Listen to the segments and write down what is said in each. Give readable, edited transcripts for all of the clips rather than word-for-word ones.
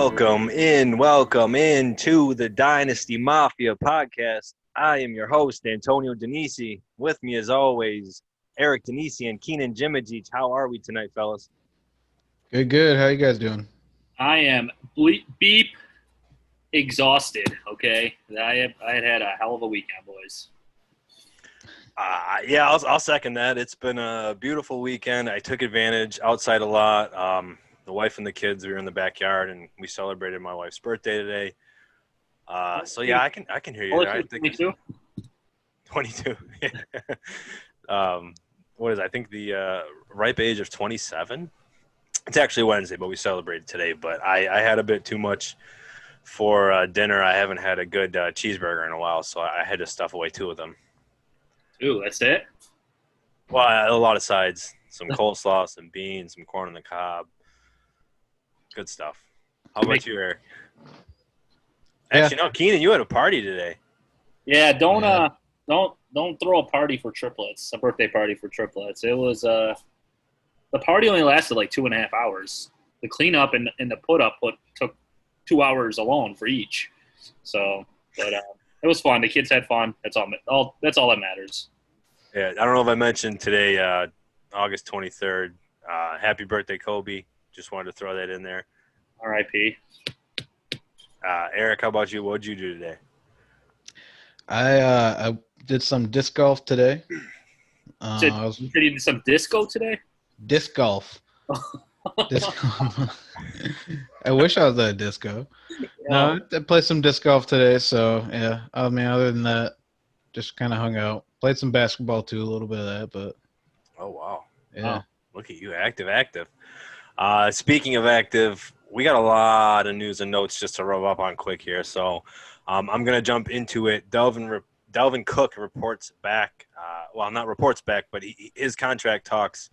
Welcome in to the Dynasty Mafia podcast. I am your host, Antonio Denisi. With me, as always, Eric Denisi and Keenan Jimajich. How are we tonight, fellas? Good. How you guys doing? I am beep exhausted, okay? I had a hell of a weekend, boys. I'll second that. It's been a beautiful weekend. I took advantage outside a lot. The wife and the kids were in the backyard, and we celebrated my wife's birthday today. I can hear you. I think 22? 22. What is it? I think the ripe age of 27. It's actually Wednesday, but we celebrated today. But I had a bit too much for dinner. I haven't had a good cheeseburger in a while, so I had to stuff away 2 of them. Ooh, that's it? Well, a lot of sides. Some coleslaw, some beans, some corn on the cob. Good stuff. How about you, Eric? Actually, no, Keenan, you had a party today. Yeah, don't throw a party for triplets, a birthday party for triplets. It was the party only lasted like 2.5 hours. The cleanup and the put up took 2 hours alone for each. So, but it was fun. The kids had fun. That's all that matters. Yeah, I don't know if I mentioned today, August 23rd. Happy birthday, Kobe. Just wanted to throw that in there. R.I.P. Eric, how about you? What did you do today? I did some disc golf today. You said you did some disco today? Disc golf. I wish I was at a disco. No, I played some disc golf today. So yeah, I mean, other than that, just kind of hung out. Played some basketball too, a little bit of that. But oh wow, yeah, look at you, active. Speaking of active, we got a lot of news and notes just to rub up on quick here. So I'm going to jump into it. Dalvin Cook reports back. Not reports back, but his contract talks,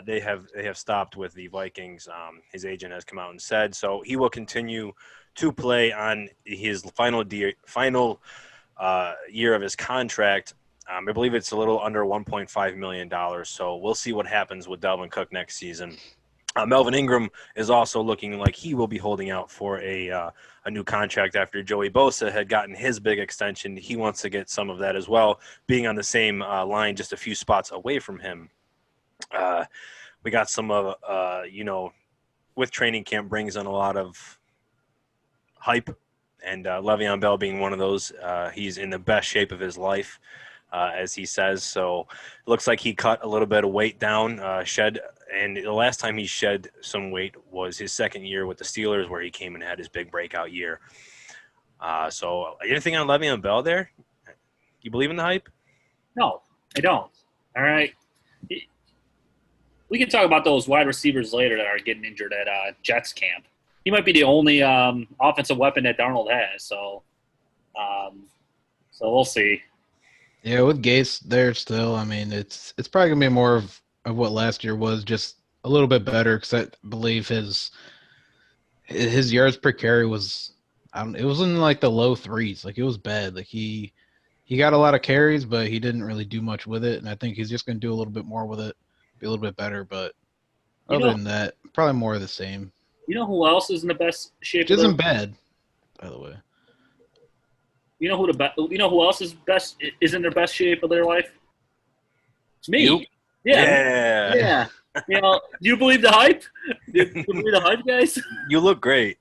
they have stopped with the Vikings. His agent has come out and said so he will continue to play on his final year of his contract. I believe it's a little under $1.5 million. So we'll see what happens with Dalvin Cook next season. Melvin Ingram is also looking like he will be holding out for a new contract after Joey Bosa had gotten his big extension. He wants to get some of that as well, being on the same line, just a few spots away from him. We got some of, with training camp brings in a lot of hype, and Le'Veon Bell being one of those. He's in the best shape of his life, as he says. So it looks like he cut a little bit of weight down, and the last time he shed some weight was his second year with the Steelers, where he came and had his big breakout year. So anything on Le'Veon Bell there? You believe in the hype? No, I don't. All right. We can talk about those wide receivers later that are getting injured at Jets camp. He might be the only offensive weapon that Darnold has. So we'll see. Yeah, with Gase there still, I mean, it's probably going to be more of what last year was, just a little bit better, because I believe his yards per carry was it was in like the low 3s. Like, it was bad. Like, he got a lot of carries, but he didn't really do much with it, and I think he's just going to do a little bit more with it, be a little bit better. But other than that, probably more of the same. You know who else is in the best shape? Which isn't bad, by the way. You know who else is in their best shape of their life? It's me. You? Yeah. Do you believe the hype? Do you believe the hype, guys? You look great.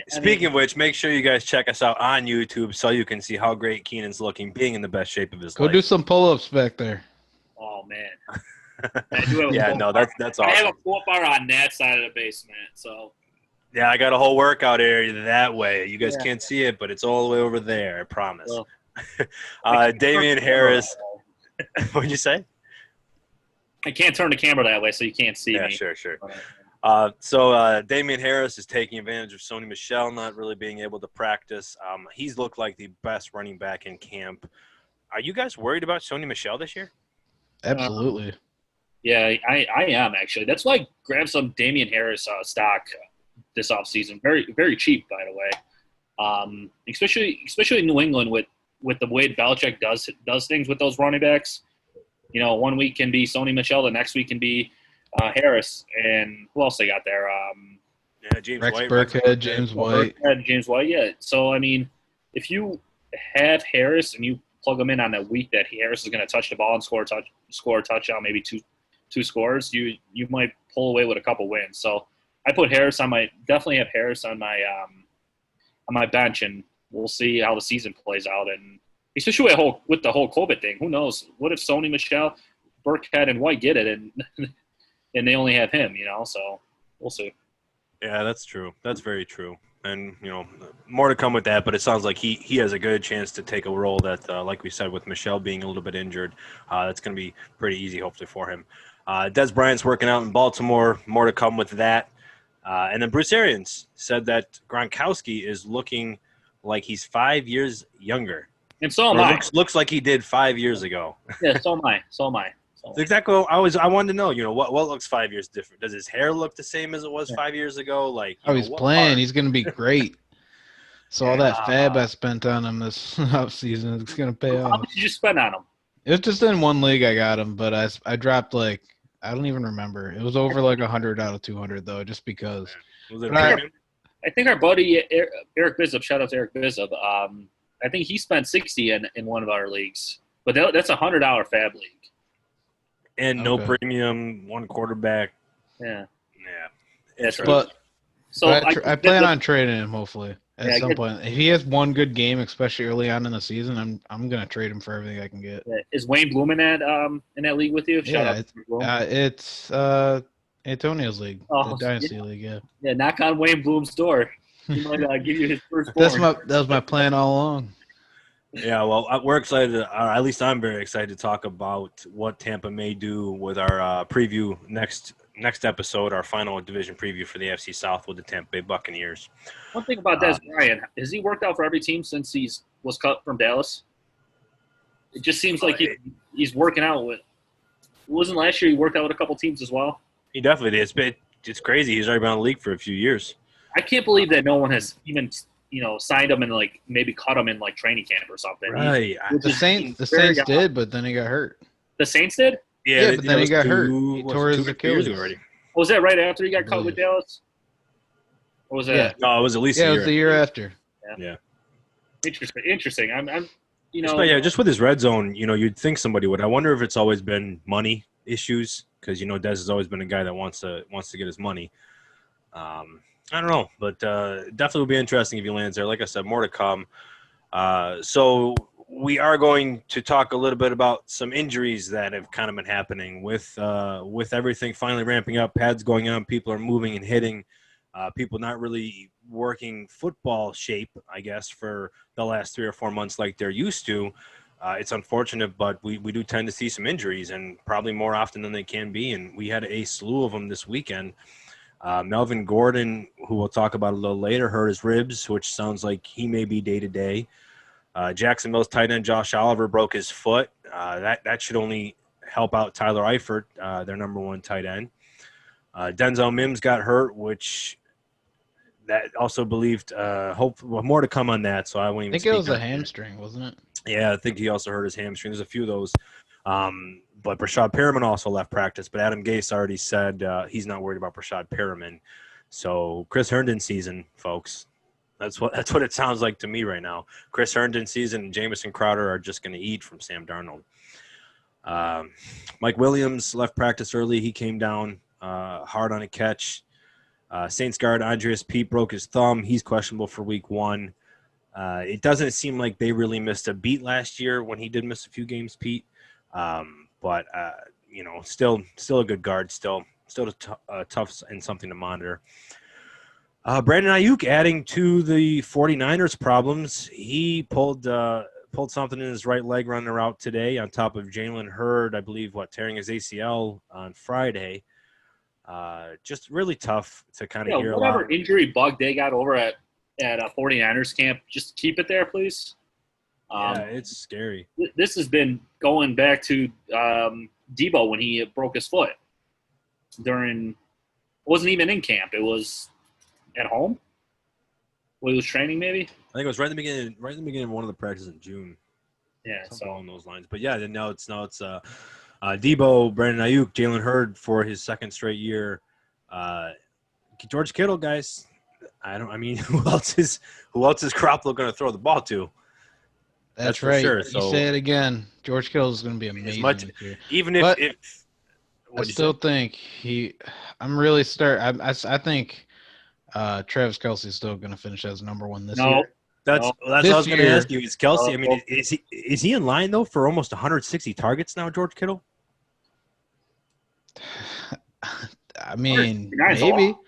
Speaking of which, make sure you guys check us out on YouTube so you can see how great Keenan's looking, being in the best shape of his life. Go do some pull-ups back there. Oh, man. That's awesome. I have a pull-up bar on that side of the basement, so. Yeah, I got a whole workout area that way. You guys can't see it, but it's all the way over there, I promise. Well, Damian Harris. What'd you say? I can't turn the camera that way so you can't see me. Yeah, sure. So Damian Harris is taking advantage of Sony Michel not really being able to practice. He's looked like the best running back in camp. Are you guys worried about Sony Michel this year? Absolutely. Yeah, I am, actually. That's why I grabbed some Damian Harris stock this offseason. Very, very cheap, by the way. Especially in New England with the way Belichick does things with those running backs. You know, one week can be Sony Michel, the next week can be Harris, and who else they got there? Yeah, James Rex White, Burkhead, James White. Burkhead, James White, yeah. So, I mean, if you have Harris and you plug him in on that week that Harris is going to touch the ball and score a touchdown, maybe two scores, you might pull away with a couple wins. So I put Harris on definitely have Harris on my bench, and we'll see how the season plays out. And especially with the whole COVID thing, who knows? What if Sony Michel, Burkhead, and White get it, and they only have him? So we'll see. Yeah, that's true. That's very true. And, more to come with that, but it sounds like he has a good chance to take a role that, like we said, with Michelle being a little bit injured, that's going to be pretty easy, hopefully, for him. Des Bryant's working out in Baltimore. More to come with that. And then Bruce Arians said that Gronkowski is looking like he's 5 years younger. And so am I. Looks like he did 5 years ago. Yeah, so am I. That's exactly what I wanted to know. What looks 5 years different? Does his hair look the same as it was 5 years ago? Like, he's playing. He's going to be great. So all that fab I spent on him this offseason is going to pay off. How much did you spend on him? It was just in one league I got him, but I dropped I don't even remember. It was over 100 out of 200 though, just because. Was it I think our buddy Eric Bizup, shout out to Eric Bizup. I think he spent 60 in one of our leagues, but that's a $100 fab league. And no premium, one quarterback. Yeah. But I plan on trading him hopefully at some point. If he has one good game, especially early on in the season, I'm gonna trade him for everything I can get. Yeah. Is Wayne Bloom in that league with you? It's Antonio's league, the Dynasty League. Yeah. Yeah, knock on Wayne Bloom's door. He might give you his first. That was my plan all along. Yeah, well, we're excited. At least I'm very excited to talk about what Tampa may do with our preview next episode, our final division preview for the AFC South with the Tampa Bay Buccaneers. One thing about Des Bryant, has he worked out for every team since he was cut from Dallas? It just seems like he's working out with. Wasn't last year he worked out with a couple teams as well? He definitely did. It's crazy. He's already been in the league for a few years. I can't believe that no one has even signed him and maybe cut him in training camp or something. Right. The Saints did, but then he got hurt. The Saints did? Yeah, but then he got hurt. He tore his Achilles already. Was that right after he got cut with Dallas? Or was that? Yeah. No, it was at least it was the year after. Yeah. Interesting. I'm But yeah, just with his red zone, you'd think somebody would. I wonder if it's always been money issues because Des has always been a guy that wants to get his money. I don't know, but definitely will be interesting if he lands there. Like I said, more to come. So we are going to talk a little bit about some injuries that have kind of been happening with everything finally ramping up, pads going on, people are moving and hitting, people not really working football shape, I guess, for the last 3 or 4 months like they're used to. It's unfortunate, but we do tend to see some injuries, and probably more often than they can be, and we had a slew of them this weekend. Melvin Gordon, who we'll talk about a little later, hurt his ribs, which sounds like he may be day-to-day. Jacksonville's tight end Josh Oliver broke his foot. That should only help out Tyler Eifert, their number one tight end. Denzel Mims got hurt, which that also believed more to come on that, so I won't even think it was a hamstring, wasn't it? Yeah, I think he also hurt his hamstring. There's a few of those. But Brashad Perriman also left practice, but Adam Gase already said he's not worried about Brashad Perriman. So Chris Herndon season, folks. That's what it sounds like to me right now. Chris Herndon season and Jamison Crowder are just going to eat from Sam Darnold. Mike Williams left practice early. He came down hard on a catch. Saints guard Andreas Pete broke his thumb. He's questionable for week 1. It doesn't seem like they really missed a beat last year when he did miss a few games, Pete. But still a good guard, still tough and something to monitor. Brandon Ayuk adding to the 49ers problems. He pulled something in his right leg running a route today on top of Jalen Hurd, I believe, tearing his ACL on Friday. Just really tough to kind of hear whatever a lot. Injury bug they got over at 49ers camp, just keep it there, please. Yeah, it's scary. This has been going back to Debo when he broke his foot it wasn't even in camp. It was at home. He was training, maybe. I think it was right in the beginning of one of the practices in June. Yeah, something along those lines. But yeah, now it's Debo, Brandon Ayuk, Jalen Hurd for his second straight year, George Kittle, guys. I mean, who else is Garoppolo going to throw the ball to? That's for right. sure. You So say it again. George Kittle is going to be amazing this year. Even But if I still think I'm really I think Travis Kelce is still going to finish as number one this year. That's No. what This I was going to year- ask you. Is Kelce? I mean, is he in line though for almost 160 targets now, George Kittle? I mean, That's a maybe. lot.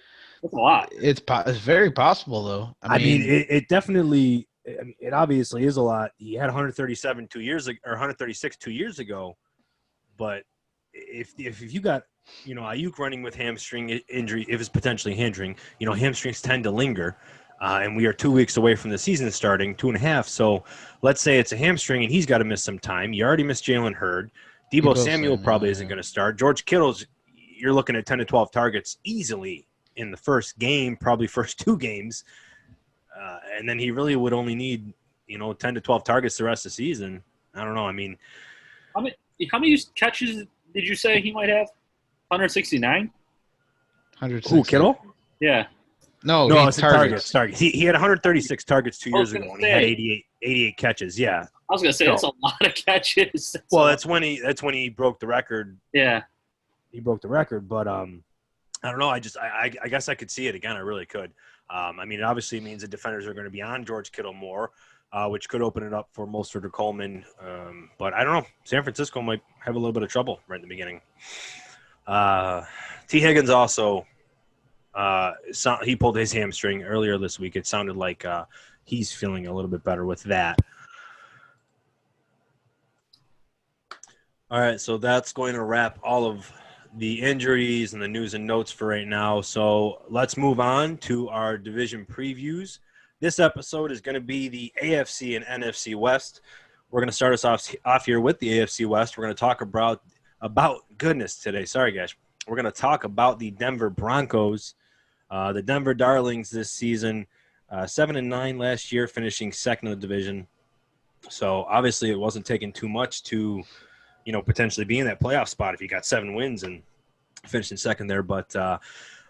That's a lot. It's very possible though. I mean, it definitely. I mean, it obviously is a lot. He had 137 2 years ago, or 136 2 years ago. But if you got Ayuk running with hamstring injury, if it's potentially hamstring, hamstrings tend to linger, and we are 2 weeks away from the season starting, 2.5. So let's say it's a hamstring and he's got to miss some time. You already missed Jalen Hurd. Debo Samuel probably isn't going to start. George Kittle's, you're looking at 10 to 12 targets easily in the first game, probably first 2 games. And then he really would only need, 10 to 12 targets the rest of the season. I don't know. I mean, How many catches did you say he might have? 169? 160. who, Kittle? Yeah. No, it's targets. He had 136 targets 2 years ago, and he had 88 catches. Yeah. I was gonna say that's a lot of catches. That's when he broke the record. Yeah. He broke the record, but I don't know. I guess I could see it again. I really could. I mean, it obviously means the defenders are going to be on George Kittle more, which could open it up for Mostert or Coleman. But I don't know. San Francisco might have a little bit of trouble right in the beginning. T. Higgins also, he pulled his hamstring earlier this week. It sounded like he's feeling a little bit better with that. All right, so that's going to wrap all of the injuries and the news and notes for right now. So let's move on to our division previews. This episode is going to be the AFC and NFC West. We're going to start us off here with the AFC West. We're going to talk about goodness today. Sorry, guys. We're going to talk about the Denver Broncos, the Denver Darlings this season, 7-9 last year, finishing second in the division. So obviously it wasn't taking too much to potentially be in that playoff spot if you got 7 wins and finishing second there. But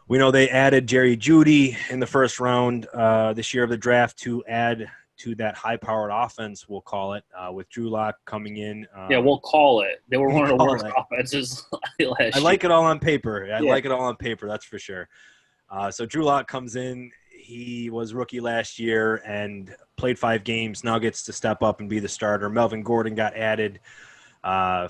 we know they added Jerry Jeudy in the first round this year of the draft to add to that high-powered offense, we'll call it, with Drew Lock coming in. Yeah, we'll call it. They were one of the worst offenses last year. I like it all on paper. Like it all on paper, that's for sure. So Drew Lock comes in. He was rookie last year and played 5 games, now gets to step up and be the starter. Melvin Gordon got added.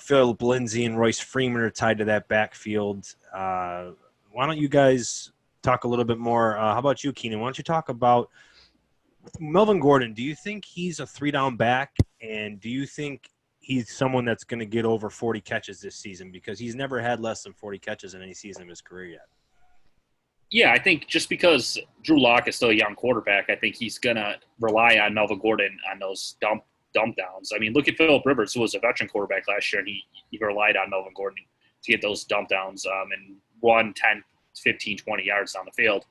Philip Lindsay and Royce Freeman are tied to that backfield. Why don't you guys talk a little bit more? How about you, Keenan? Why don't you talk about Melvin Gordon? Do you think he's a 3-down back, and do you think he's someone that's going to get over 40 catches this season? Because he's never had less than 40 catches in any season of his career yet. Yeah, I think just because Drew Lock is still a young quarterback, I think he's going to rely on Melvin Gordon on those dump downs. I mean, look at Phillip Rivers, who was a veteran quarterback last year, and he relied on Melvin Gordon to get those dump downs and run 10, 15, 20 yards down the field.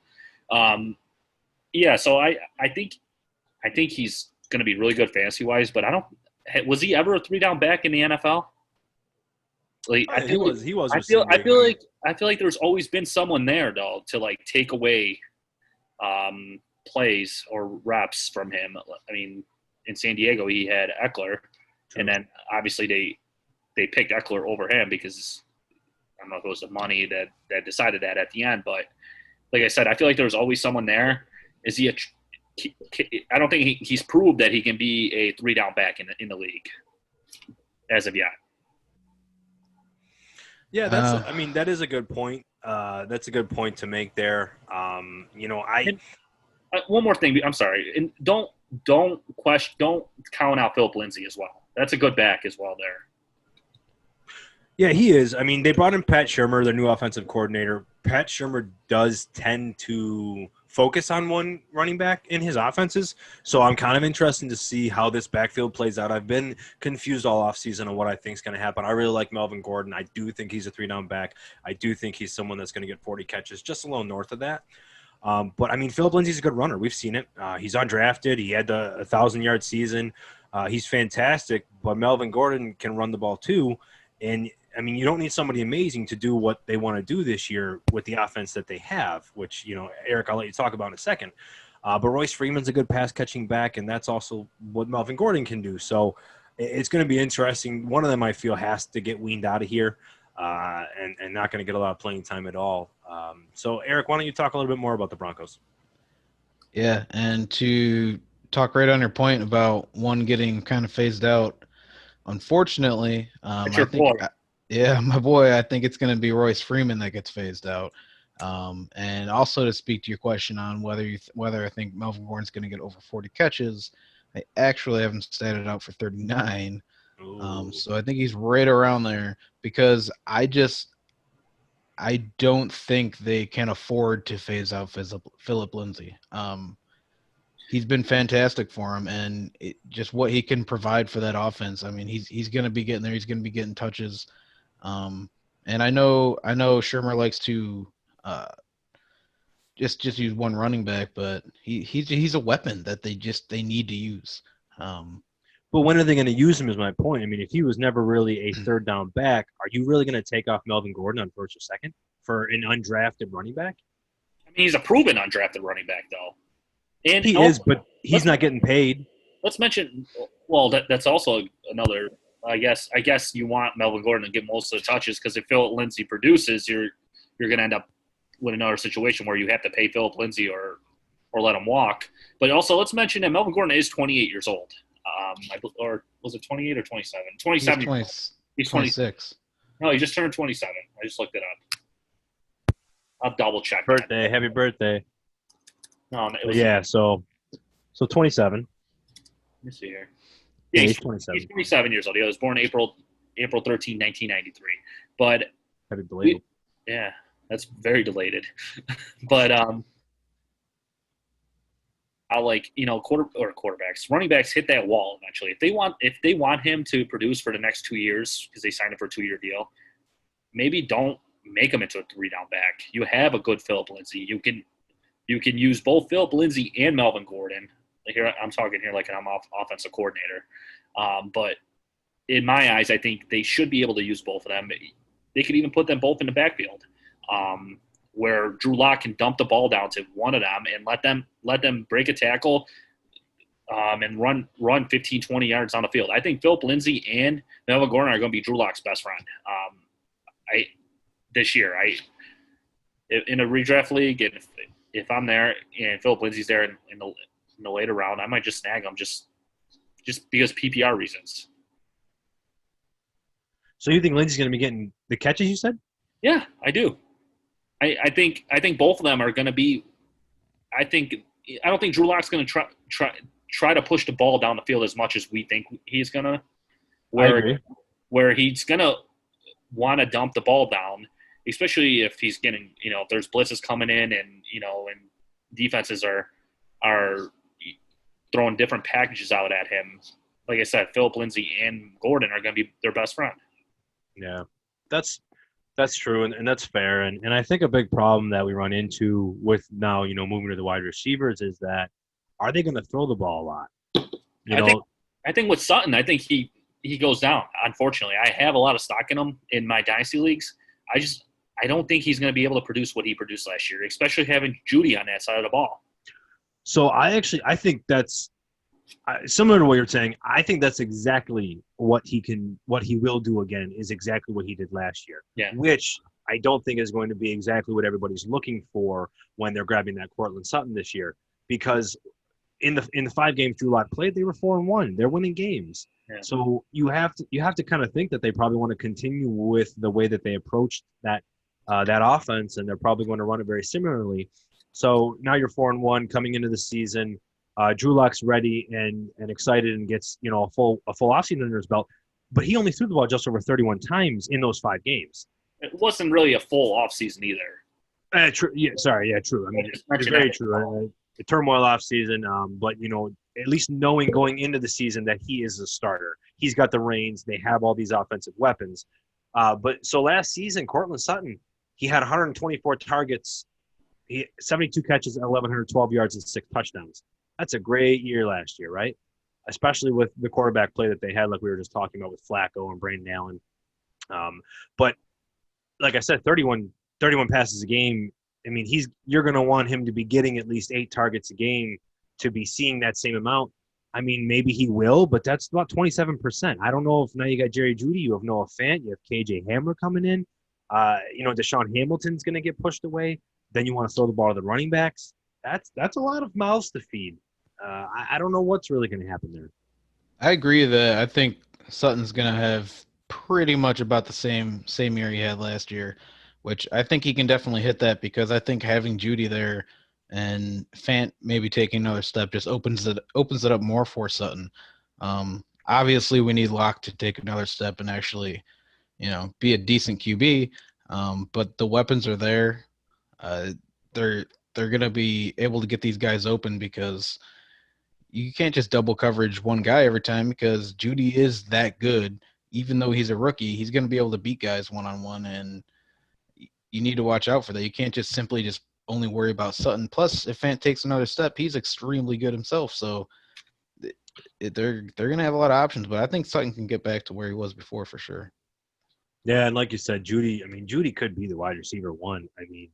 So I think he's going to be really good fantasy-wise, but was he ever a 3-down back in the NFL? Like, He was. I feel like there's always been someone there though to like take away plays or reps from him. I mean, in San Diego he had Eckler, and then obviously they picked Eckler over him because I don't know if it was the money that decided that at the end. But like I said, I feel like there was always someone there. Is he I don't think he's proved that he can be a 3-down back in the league as of yet. Yeah, that is a good point. That's a good point to make there. One more thing. I'm sorry, and don't count out Philip Lindsay as well. That's a good back as well there. Yeah, he is. I mean, they brought in Pat Shurmur, their new offensive coordinator. Pat Shurmur does tend to focus on one running back in his offenses, so I'm kind of interested to see how this backfield plays out. I've been confused all offseason on what I think is going to happen. I really like Melvin Gordon. I do think he's a 3-down back. I do think he's someone that's going to get 40 catches, just a little north of that. But, I mean, Philip Lindsay's a good runner. We've seen it. He's undrafted. He had the 1,000-yard season. He's fantastic, but Melvin Gordon can run the ball too. And I mean, you don't need somebody amazing to do what they want to do this year with the offense that they have, which, Eric, I'll let you talk about in a second. But Royce Freeman's a good pass-catching back, and that's also what Melvin Gordon can do. So it's going to be interesting. One of them, I feel, has to get weaned out of here and not going to get a lot of playing time at all. So, Eric, why don't you talk a little bit more about the Broncos? Yeah, and to talk right on your point about one getting kind of phased out, unfortunately, I think – yeah, my boy, I think it's going to be Royce Freeman that gets phased out. And also to speak to your question on whether I think Melvin Gordon's going to get over 40 catches, I actually have him statted out for 39. So I think he's right around there because I don't think they can afford to phase out Phillip Lindsay. He's been fantastic for him, and just what he can provide for that offense. I mean, he's going to be getting there. He's going to be getting touches. And I know Shermer likes to just use one running back, but he's a weapon that they need to use. But when are they going to use him is my point. I mean, if he was never really a third down back, are you really going to take off Melvin Gordon on first or second for an undrafted running back? I mean, he's a proven undrafted running back, though. And he is, but he's not getting paid. Let's mention, well, that's also another – I guess you want Melvin Gordon to get most of the touches because if Phillip Lindsay produces, you're going to end up with another situation where you have to pay Phillip Lindsay or let him walk. But also, let's mention that Melvin Gordon is 28 years old. Or was it 28 or 27? 27. He's 26. No, he just turned 27. I just looked it up. I'll double check. Birthday, happy birthday. No, so 27. Let me see here. Yeah, he's 27. He's 27 years old. He was born April 13, 1993. But happy belated. Yeah, that's very delayed. But I like quarterbacks, running backs hit that wall eventually. If they want him to produce for the next 2 years because they signed him for a 2-year deal, maybe don't make him into a 3-down back. You have a good Phillip Lindsay. You can use both Phillip Lindsay and Melvin Gordon. Here I'm talking here like I'm offensive coordinator. But in my eyes, I think they should be able to use both of them. They could even put them both in the backfield, where Drew Lock can dump the ball down to one of them and let them break a tackle and run 15, 20 yards on the field. I think Phillip Lindsay and Melvin Gordon are going to be Drew Lock's best friend this year. In a redraft league, and if I'm there and Phillip Lindsay's there in the later round, I might just snag him just because PPR reasons. So you think Lindsay's going to be getting the catches you said? Yeah, I do. I think both of them are going to be. I don't think Drew Lock's going to try to push the ball down the field as much as we think he's going to. Where he's going to want to dump the ball down, especially if he's getting if there's blitzes coming in and and defenses are throwing different packages out at him. Like I said, Phillip Lindsay and Gordon are going to be their best friend. Yeah, that's true, and that's fair. And I think a big problem that we run into with now, moving to the wide receivers is that are they going to throw the ball a lot? I think with Sutton, I think he goes down. Unfortunately, I have a lot of stock in him in my dynasty leagues. I don't think he's going to be able to produce what he produced last year, especially having Judy on that side of the ball. So I think that's similar to what you're saying. I think that's exactly what he will do again is exactly what he did last year. Yeah. Which I don't think is going to be exactly what everybody's looking for when they're grabbing that Cortland Sutton this year. Because in the 5 games Drew Lock played, they were 4-1. They're winning games. Yeah. So you have to kind of think that they probably want to continue with the way that they approached that offense, and they're probably going to run it very similarly. So now you're 4-1 coming into the season. Drew Lock's ready and excited and gets a full offseason under his belt, but he only threw the ball just over 31 times in those 5 games. It wasn't really a full offseason either. True. Yeah, sorry. Yeah, true. I mean, it's very true. The turmoil offseason, but at least knowing going into the season that he is a starter, he's got the reins. They have all these offensive weapons. But so last season, Cortland Sutton, he had 124 targets. He 72 catches, 1,112 yards, and 6 touchdowns. That's a great year last year, right? Especially with the quarterback play that they had, like we were just talking about with Flacco and Brandon Allen. But like I said, 31 passes a game. I mean, you're going to want him to be getting at least 8 targets a game to be seeing that same amount. I mean, maybe he will, but that's about 27%. I don't know if now you got Jerry Jeudy, you have Noah Fant, you have KJ Hamler coming in. Deshaun Hamilton's going to get pushed away. Then you want to throw the ball to the running backs. That's a lot of mouths to feed. I don't know what's really going to happen there. I agree that I think Sutton's going to have pretty much about the same year he had last year, which I think he can definitely hit that because I think having Jeudy there and Fant maybe taking another step just opens it up more for Sutton. Obviously, we need Locke to take another step and actually, be a decent QB. But the weapons are there. They're going to be able to get these guys open because you can't just double coverage one guy every time because Jeudy is that good. Even though he's a rookie, he's going to be able to beat guys one-on-one, and you need to watch out for that. You can't just simply only worry about Sutton. Plus, if Fant takes another step, he's extremely good himself. So they're going to have a lot of options, but I think Sutton can get back to where he was before for sure. Yeah, and like you said, Jeudy could be the wide receiver one. I mean,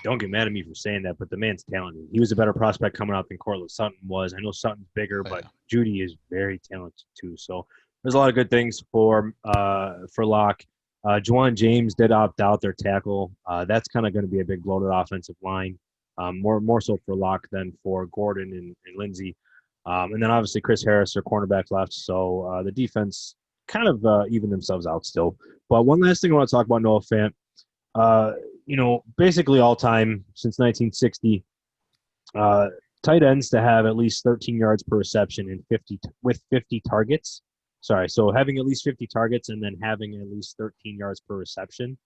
don't get mad at me for saying that, but the man's talented. He was a better prospect coming out than Cortland Sutton was. I know Sutton's bigger, but Jeudy is very talented too. So there's a lot of good things for Locke. Juwan James did opt out, their tackle. That's kind of going to be a big bloated offensive line, more so for Locke than for Gordon and Lindsey. And then obviously Chris Harris, their cornerback, left. So the defense kind of evened themselves out still. But one last thing I want to talk about Noah Fant. Basically all time since 1960, tight ends to have at least 13 yards per reception and 50 targets. Sorry, so having at least 50 targets and then having at least 13 yards per reception.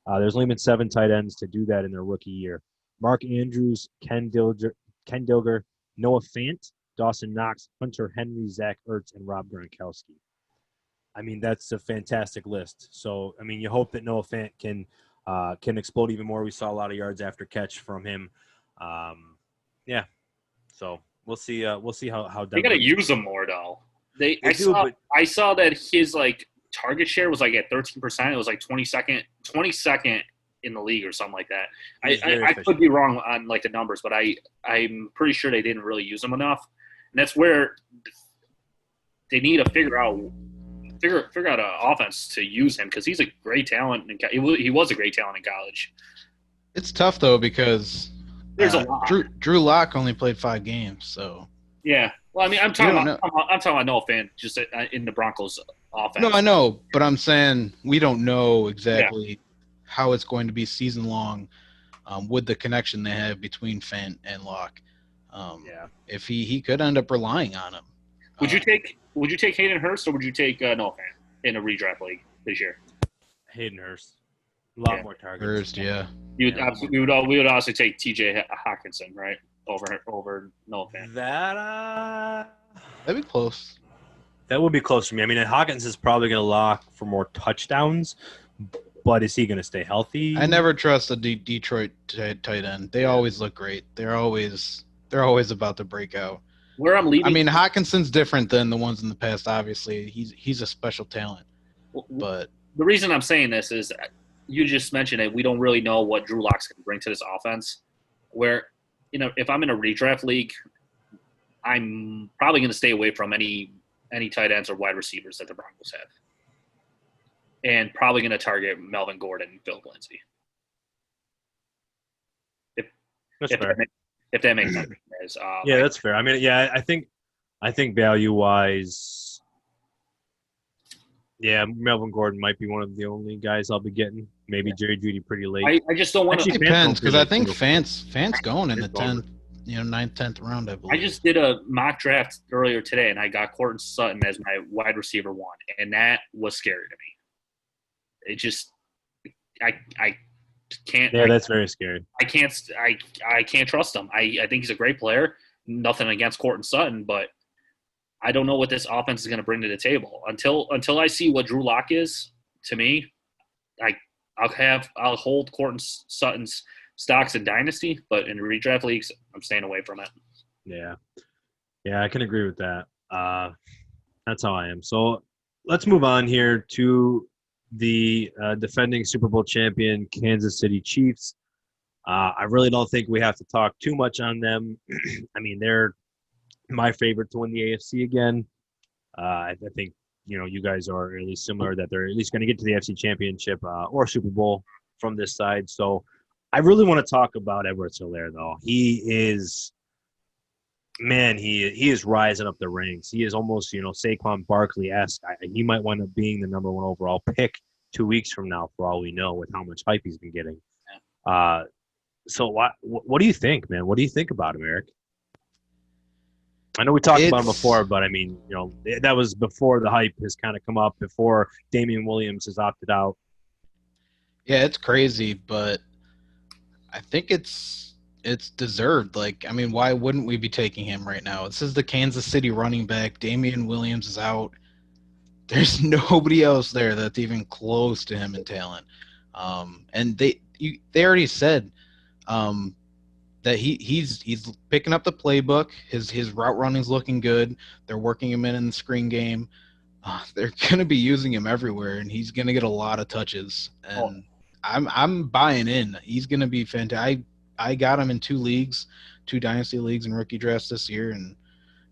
There's only been 7 tight ends to do that in their rookie year. Mark Andrews, Ken Dilger, Noah Fant, Dawson Knox, Hunter Henry, Zach Ertz, and Rob Gronkowski. I mean, that's a fantastic list. So, I mean, you hope that Noah Fant can explode even more. We saw a lot of yards after catch from him. So we'll see how they got to use him more though. I saw that his target share was at 13%. It was 22nd in the league or something like that. I could be wrong on the numbers, but I'm pretty sure they didn't really use him enough, and that's where they need to figure out an offense to use him because he's a great talent. He was a great talent in college. It's tough though because there's a lot. Drew Lock only played 5 games, so yeah. Well, I mean, I'm talking about Noah Fant just in the Broncos offense. No, I know, but I'm saying we don't know exactly how it's going to be season long with the connection they have between Fant and Locke. If he could end up relying on him. Would you take Hayden Hurst or would you take Noah Fant in a redraft league this year? Hayden Hurst. A lot more targets. Hurst, yeah. We would also take TJ Hawkinson, right? Over Noah Fant. That'd be close. That would be close for me. I mean, Hawkins is probably going to lock for more touchdowns, but is he going to stay healthy? I never trust a Detroit tight end. They always look great. They're always about to break out. Where I'm leaving. I mean, Hawkinson's different than the ones in the past. Obviously, he's a special talent. But the reason I'm saying this is you just mentioned it. We don't really know what Drew Lock's going to bring to this offense. Where, if I'm in a redraft league, I'm probably going to stay away from any tight ends or wide receivers that the Broncos have, and probably going to target Melvin Gordon and Phil Lindsay. If that makes sense. That's fair. I mean, I think value-wise, Melvin Gordon might be one of the only guys I'll be getting. Maybe Jerry Jeudy pretty late. I just don't want to. It depends because I think Fant's going in the 10th, 9th, 10th round, I believe. I just did a mock draft earlier today, and I got Courtland Sutton as my wide receiver 1, and that was scary to me. It just, I can't. Yeah, that's very scary. I can't trust him. I think he's a great player. Nothing against Courtland Sutton, but I don't know what this offense is going to bring to the table until I see what Drew Lock is. To me, I'll hold Courtland Sutton's stocks in Dynasty, but in redraft leagues, I'm staying away from it. Yeah, I can agree with that. That's how I am. So let's move on here to the defending Super Bowl champion Kansas City Chiefs. I really don't think we have to talk too much on them. I mean, they're my favorite to win the AFC again. I think you guys are at least similar that they're at least going to get to the AFC Championship or Super Bowl from this side. So I really want to talk about Edwards-Helaire, though. He is rising up the ranks. He is almost Saquon Barkley-esque. He might wind up being the number 1 overall pick 2 weeks from now, for all we know, with how much hype he's been getting. So what do you think, man? What do you think about him, Eric? I know we talked about him before, but I mean, that was before the hype has kind of come up, before Damian Williams has opted out. Yeah, it's crazy, but I think it's deserved. Like, I mean, why wouldn't we be taking him right now? This is the Kansas City running back. Damian Williams is out. There's nobody else there that's even close to him in talent. And they already said that he's picking up the playbook. His route running's looking good. They're working him in the screen game. They're going to be using him everywhere, and he's going to get a lot of touches. And I'm buying in. He's going to be fantastic. I got him in 2 leagues, 2 dynasty leagues and rookie drafts this year, and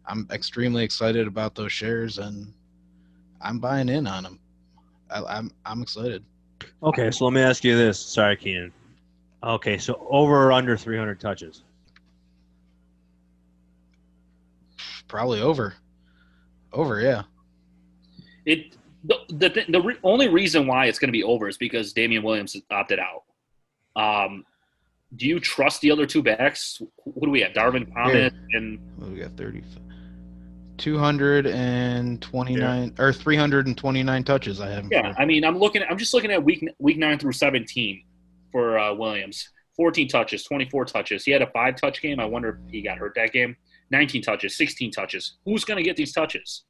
I'm extremely excited about those shares, and I'm buying in on him. I'm excited. Okay, so let me ask you this. Sorry, Keenan. Okay, so over or under 300 touches? Probably over. Yeah. The only reason why it's going to be over is because Damian Williams opted out. Do you trust the other 2 backs? What do we have? Darvin Thomas and we got 229 or 329 touches. I have. Yeah, I mean, I'm just looking at week 9 through 17 for Williams. 14 touches, 24 touches. He had a 5-touch game. I wonder if he got hurt that game. 19 touches, 16 touches. Who's going to get these touches?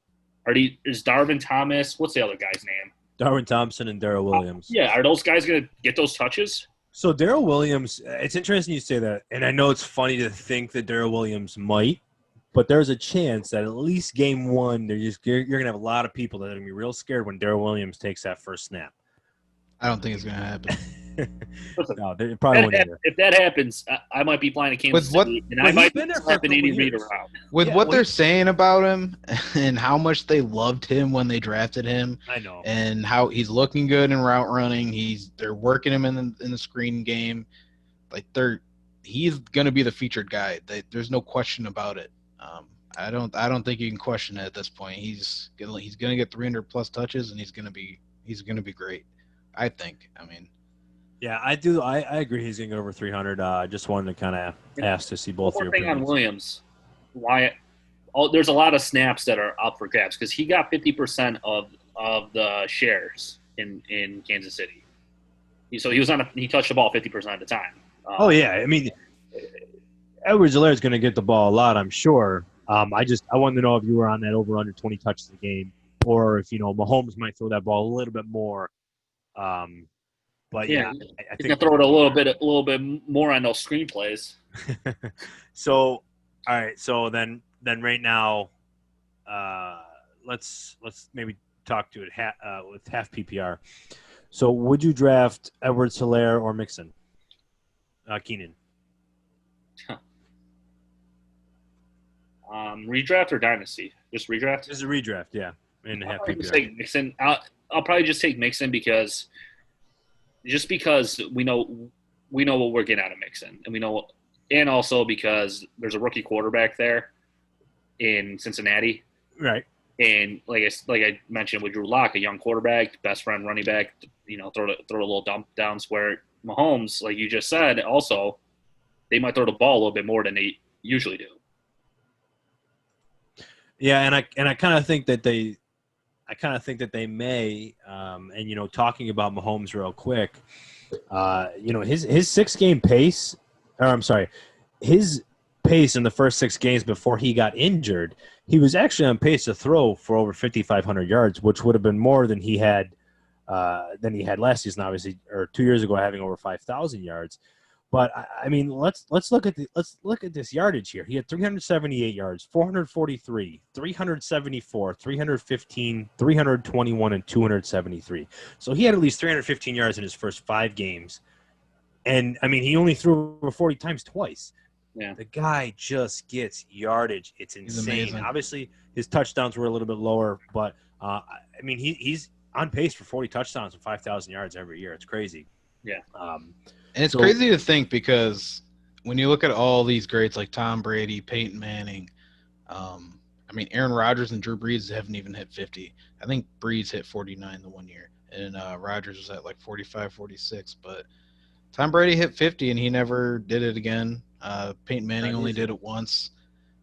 Is Darvin Thomas? What's the other guy's name? Darwin Thompson and Darrell Williams. Yeah, are those guys going to get those touches? So Darrell Williams, it's interesting you say that, and I know it's funny to think that Darrell Williams might, but there's a chance that at least game 1, you're going to have a lot of people that are going to be real scared when Darrell Williams takes that first snap. I don't think it's going to happen. No, it probably wouldn't. If that happens, I might be flying to Kansas City, and I might be slapping Andy Reid around. With what they're saying about him and how much they loved him when they drafted him, I know, and how he's looking good in route running. They're working him in the screen game. Like he's going to be the featured guy. There's no question about it. I don't think you can question it at this point. He's gonna get 300 plus touches, and he's gonna be great. I think. I mean. Yeah, I do. I agree. He's going to get over 300. I just wanted to kind of ask to see both your opinions. One thing on Williams, there's a lot of snaps that are up for grabs because he got 50% of the shares in Kansas City. So he touched the ball 50% of the time. Oh yeah, I mean, Edwards-Helaire is going to get the ball a lot, I'm sure. I wanted to know if you were on that over under 20 touches a game, or if Mahomes might throw that ball a little bit more. But yeah, I think you can throw it a little bit more on those screenplays. So, all right. So then right now, let's maybe talk to it with half PPR. So, would you draft Edwards-Helaire or Mixon? Keenan. Redraft or dynasty? Just redraft. This is a redraft, yeah. And half PPR. Take Mixon. I'll probably just take Mixon because we know what we're getting out of Mixon, and also because there's a rookie quarterback there in Cincinnati, right? And like I mentioned with Drew Lock, a young quarterback, best friend running back, throw a little dump downs. Where Mahomes, like you just said, also they might throw the ball a little bit more than they usually do. Yeah, and I kind of think that they. May, and talking about Mahomes real quick, his 6-game pace, or I'm sorry, his pace in the first 6 games before he got injured, he was actually on pace to throw for over 5,500 yards, which would have been more than he had last season, obviously, or 2 years ago, having over 5,000 yards. But I mean, let's look at this yardage here. He had 378 yards, 443, 374, 315, 321, and 273. So he had at least 315 yards in his first 5 games. And I mean, he only threw over 40 times twice. Yeah. The guy just gets yardage. It's insane. Obviously, his touchdowns were a little bit lower, but I mean, he's on pace for 40 touchdowns and 5,000 yards every year. It's crazy. Yeah. And it's crazy to think because when you look at all these greats like Tom Brady, Peyton Manning, I mean, Aaron Rodgers and Drew Brees haven't even hit 50. I think Brees hit 49 the one year, and Rodgers was at like 45, 46. But Tom Brady hit 50, and he never did it again. Peyton Manning only did it once.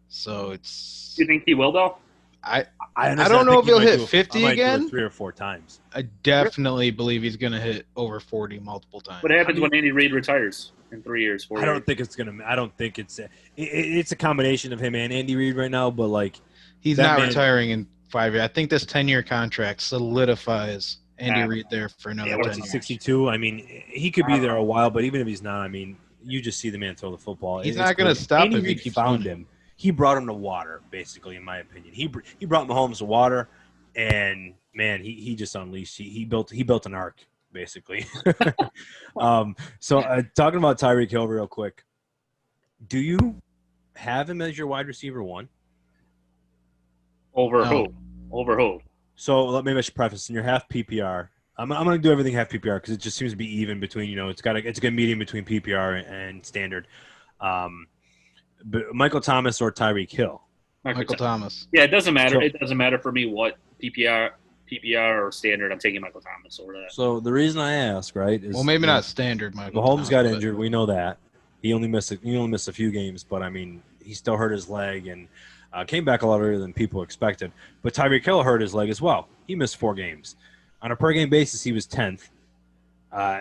So it's – Do you think he will, though? I don't know if he'll hit 50 again. 3 or 4 times. I definitely believe he's going to hit over 40 multiple times. What happens when Andy Reid retires in 3 years, 4 years? I don't think it's going to – I don't think it's a combination of him and Andy Reid right now, but like – he's not retiring in 5 years. I think this 10-year contract solidifies Andy Reid there for another 10 years. 62. I mean, he could be there a while, but even if he's not, I mean, you just see the man throw the football. He's not going to stop Andy if he Reid keeps found doing him. He brought him to water, basically, in my opinion. He brought Mahomes to water, and man, he just unleashed. He built an ark, basically. So talking about Tyreek Hill real quick, do you have him as your wide receiver 1? Over who? So maybe I should preface in your half PPR. I'm going to do everything half PPR because it just seems to be even between, it's a good medium between PPR and standard. But Michael Thomas or Tyreek Hill? Michael Thomas. Yeah, it doesn't matter. It doesn't matter for me what PPR or standard. I'm taking Michael Thomas over that. So the reason I ask, right, is maybe not standard. Michael Mahomes got injured. We know that he only missed a few games, but I mean he still hurt his leg and came back a lot earlier than people expected. But Tyreek Hill hurt his leg as well. He missed 4 games. On a per game basis, he was 10th.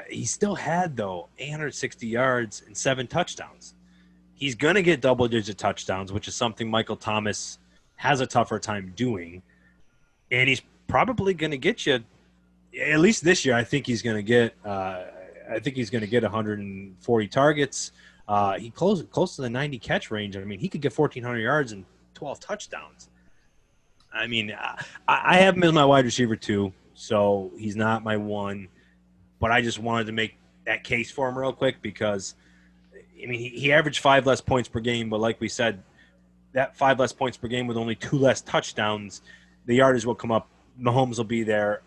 He still had, though, 860 yards and 7 touchdowns. He's going to get double-digit touchdowns, which is something Michael Thomas has a tougher time doing. And he's probably going to get you, at least this year, I think he's going to get 140 targets. He close to the 90 catch range. I mean, he could get 1,400 yards and 12 touchdowns. I mean, I have him as my wide receiver 2, so he's not my 1. But I just wanted to make that case for him real quick because – I mean, he averaged 5 less points per game, but like we said, that 5 less points per game with only 2 less touchdowns, the yardage will come up. Mahomes will be there.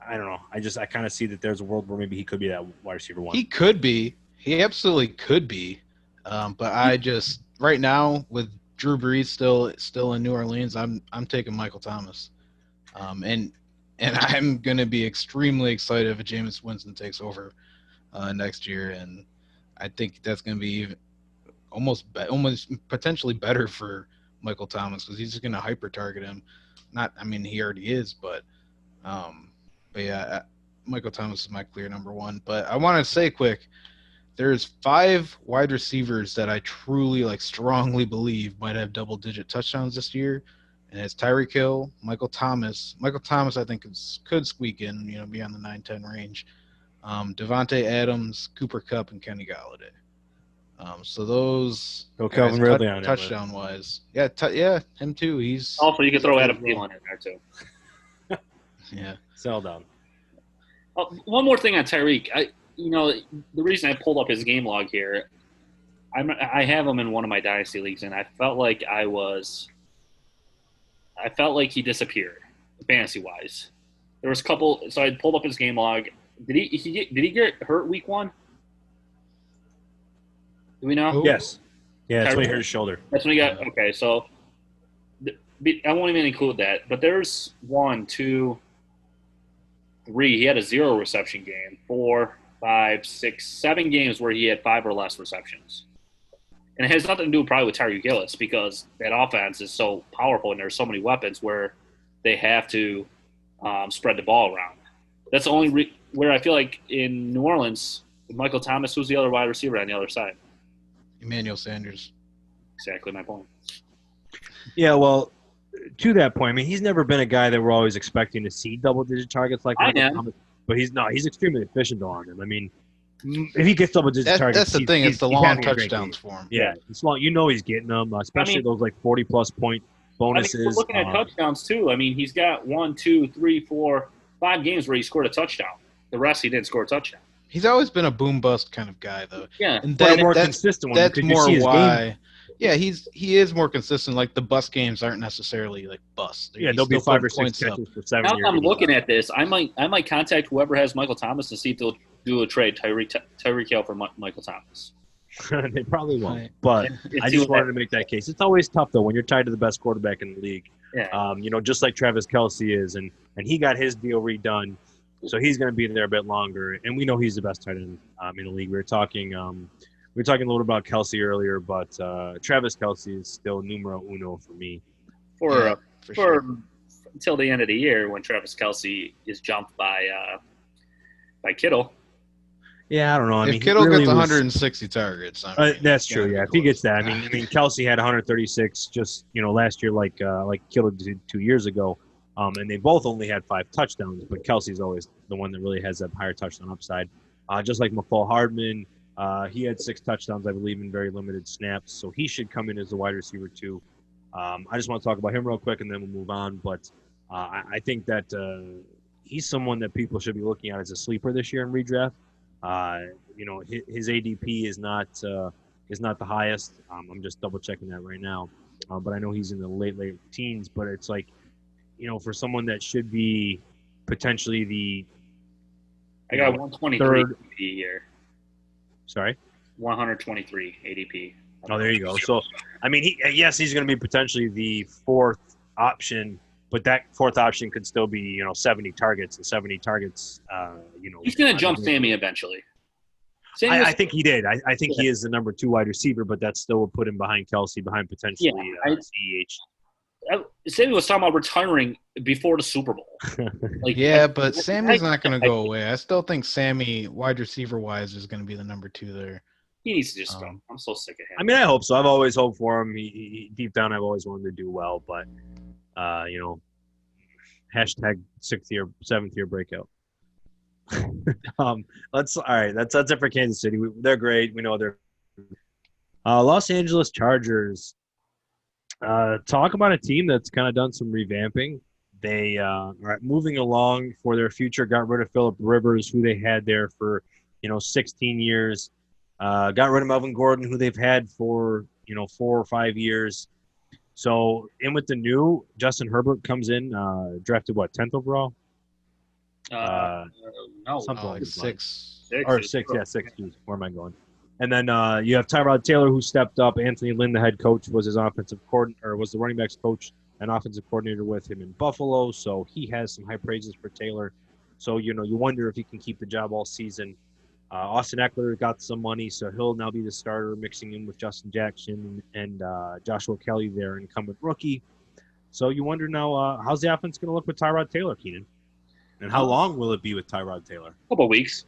I don't know. I kind of see that there's a world where maybe he could be that wide receiver 1. He could be. He absolutely could be. But I just right now with Drew Brees still in New Orleans, I'm taking Michael Thomas. And I'm going to be extremely excited if Jameis Winston takes over next year, and I think that's going to be almost potentially better for Michael Thomas because he's just going to hyper target him. He already is, but yeah, Michael Thomas is my clear number 1. But I want to say quick, there's 5 wide receivers that I truly strongly believe might have double-digit touchdowns this year, and it's Tyreek Hill, Michael Thomas. Michael Thomas, I think, could squeak in, be on the 9-10 range. Devontae Adams, Cooper Kupp, and Kenny Galladay. So those Calvin Ridley on touchdown wise, yeah, him too. He's also you could throw Adam Thielen in there too. Yeah, sell down. One more thing on Tyreek. The reason I pulled up his game log here, I have him in one of my dynasty leagues, and I felt like he disappeared fantasy wise. There was a couple, so I pulled up his game log. Did he get hurt week 1? Do we know? Yes. Yeah, that's when he hurt his shoulder. That's when he got – okay, so I won't even include that. But there's 1, 2, 3. He had a 0 reception game. 4, 5, 6, 7 games where he had 5 or less receptions. And it has nothing to do probably with Tyreek Hill because that offense is so powerful and there's so many weapons where they have to spread the ball around. That's the only where I feel like in New Orleans, Michael Thomas, who's the other wide receiver on the other side? Emmanuel Sanders. Exactly my point. Yeah, well, to that point, he's never been a guy that we're always expecting to see double-digit targets like Michael Thomas. But he's extremely efficient on them. if he gets double-digit targets, That's the thing. It's the he's long having a great touchdowns game. for him. Yeah, it's long. He's getting them, especially those like 40-plus point bonuses. We're looking at touchdowns too. I mean, he's got 1, 2, 3, 4, 5 games where he scored a touchdown. The rest he didn't score a touchdown. He's always been a boom bust kind of guy, though. Yeah, and but a more consistent one. That's more why. Game. Yeah, he is more consistent. Like the bust games aren't necessarily like busts. Yeah, there'll be 5 or 6 catches for 7 now years. I'm looking at this. I might contact whoever has Michael Thomas and see if they'll do a trade Tyreek Hill for Michael Thomas. They probably won't, but I just wanted to make that case. It's always tough though when you're tied to the best quarterback in the league. Yeah. Just like Travis Kelce is, and he got his deal redone, so he's going to be there a bit longer. And we know he's the best tight end in the league. We were talking a little about Kelce earlier, but Travis Kelce is still numero uno for me. For sure. Until the end of the year when Travis Kelce is jumped by Kittle. Yeah, I don't know. If Kittle gets 160 targets, that's true. Yeah, if he gets that, I mean, Kelce had 136 just last year, like Kittle did 2 years ago, and they both only had 5 touchdowns. But Kelce's always the one that really has that higher touchdown upside. Just like McCall Hardman, he had 6 touchdowns, I believe, in very limited snaps, so he should come in as the wide receiver too. I just want to talk about him real quick, and then we'll move on. But I think that he's someone that people should be looking at as a sleeper this year in redraft. His ADP is not the highest. I'm just double checking that right now, but I know he's in the late teens. But it's like, for someone that should be potentially I got 123 ADP here. Sorry, 123 ADP. Oh, there you go. So, I mean, he's going to be potentially the 4th option. But that 4th option could still be, 70 targets, and 70 targets, He's going to jump Sammy eventually. I think he did. I think he is the number 2 wide receiver, but that still would put him behind Kelce, behind potentially CEH. Sammy was talking about retiring before the Super Bowl. But Sammy's not going to go away. I still think Sammy, wide receiver-wise, is going to be the number 2 there. He needs to just go. I'm so sick of him. I mean, I hope so. I've always hoped for him. He deep down, I've always wanted to do well, but – hashtag 7th year breakout. All right. That's it for Kansas City. They're great. We know they're Los Angeles Chargers. Talk about a team that's kind of done some revamping. They are moving along for their future. Got rid of Phillip Rivers, who they had there for 16 years. Got rid of Melvin Gordon, who they've had for 4 or 5 years. So, in with the new, Justin Herbert comes in, drafted 10th overall? No. Something like 6. Or 6, yeah, 6. Where am I going? And then you have Tyrod Taylor, who stepped up. Anthony Lynn, the head coach, was his was the running backs coach and offensive coordinator with him in Buffalo. So, he has some high praises for Taylor. So, you wonder if he can keep the job all season. Austin Eckler got some money, so he'll now be the starter, mixing in with Justin Jackson and Joshua Kelly, their incumbent rookie. So you wonder now, how's the offense going to look with Tyrod Taylor, Keenan? And how long will it be with Tyrod Taylor? Couple weeks.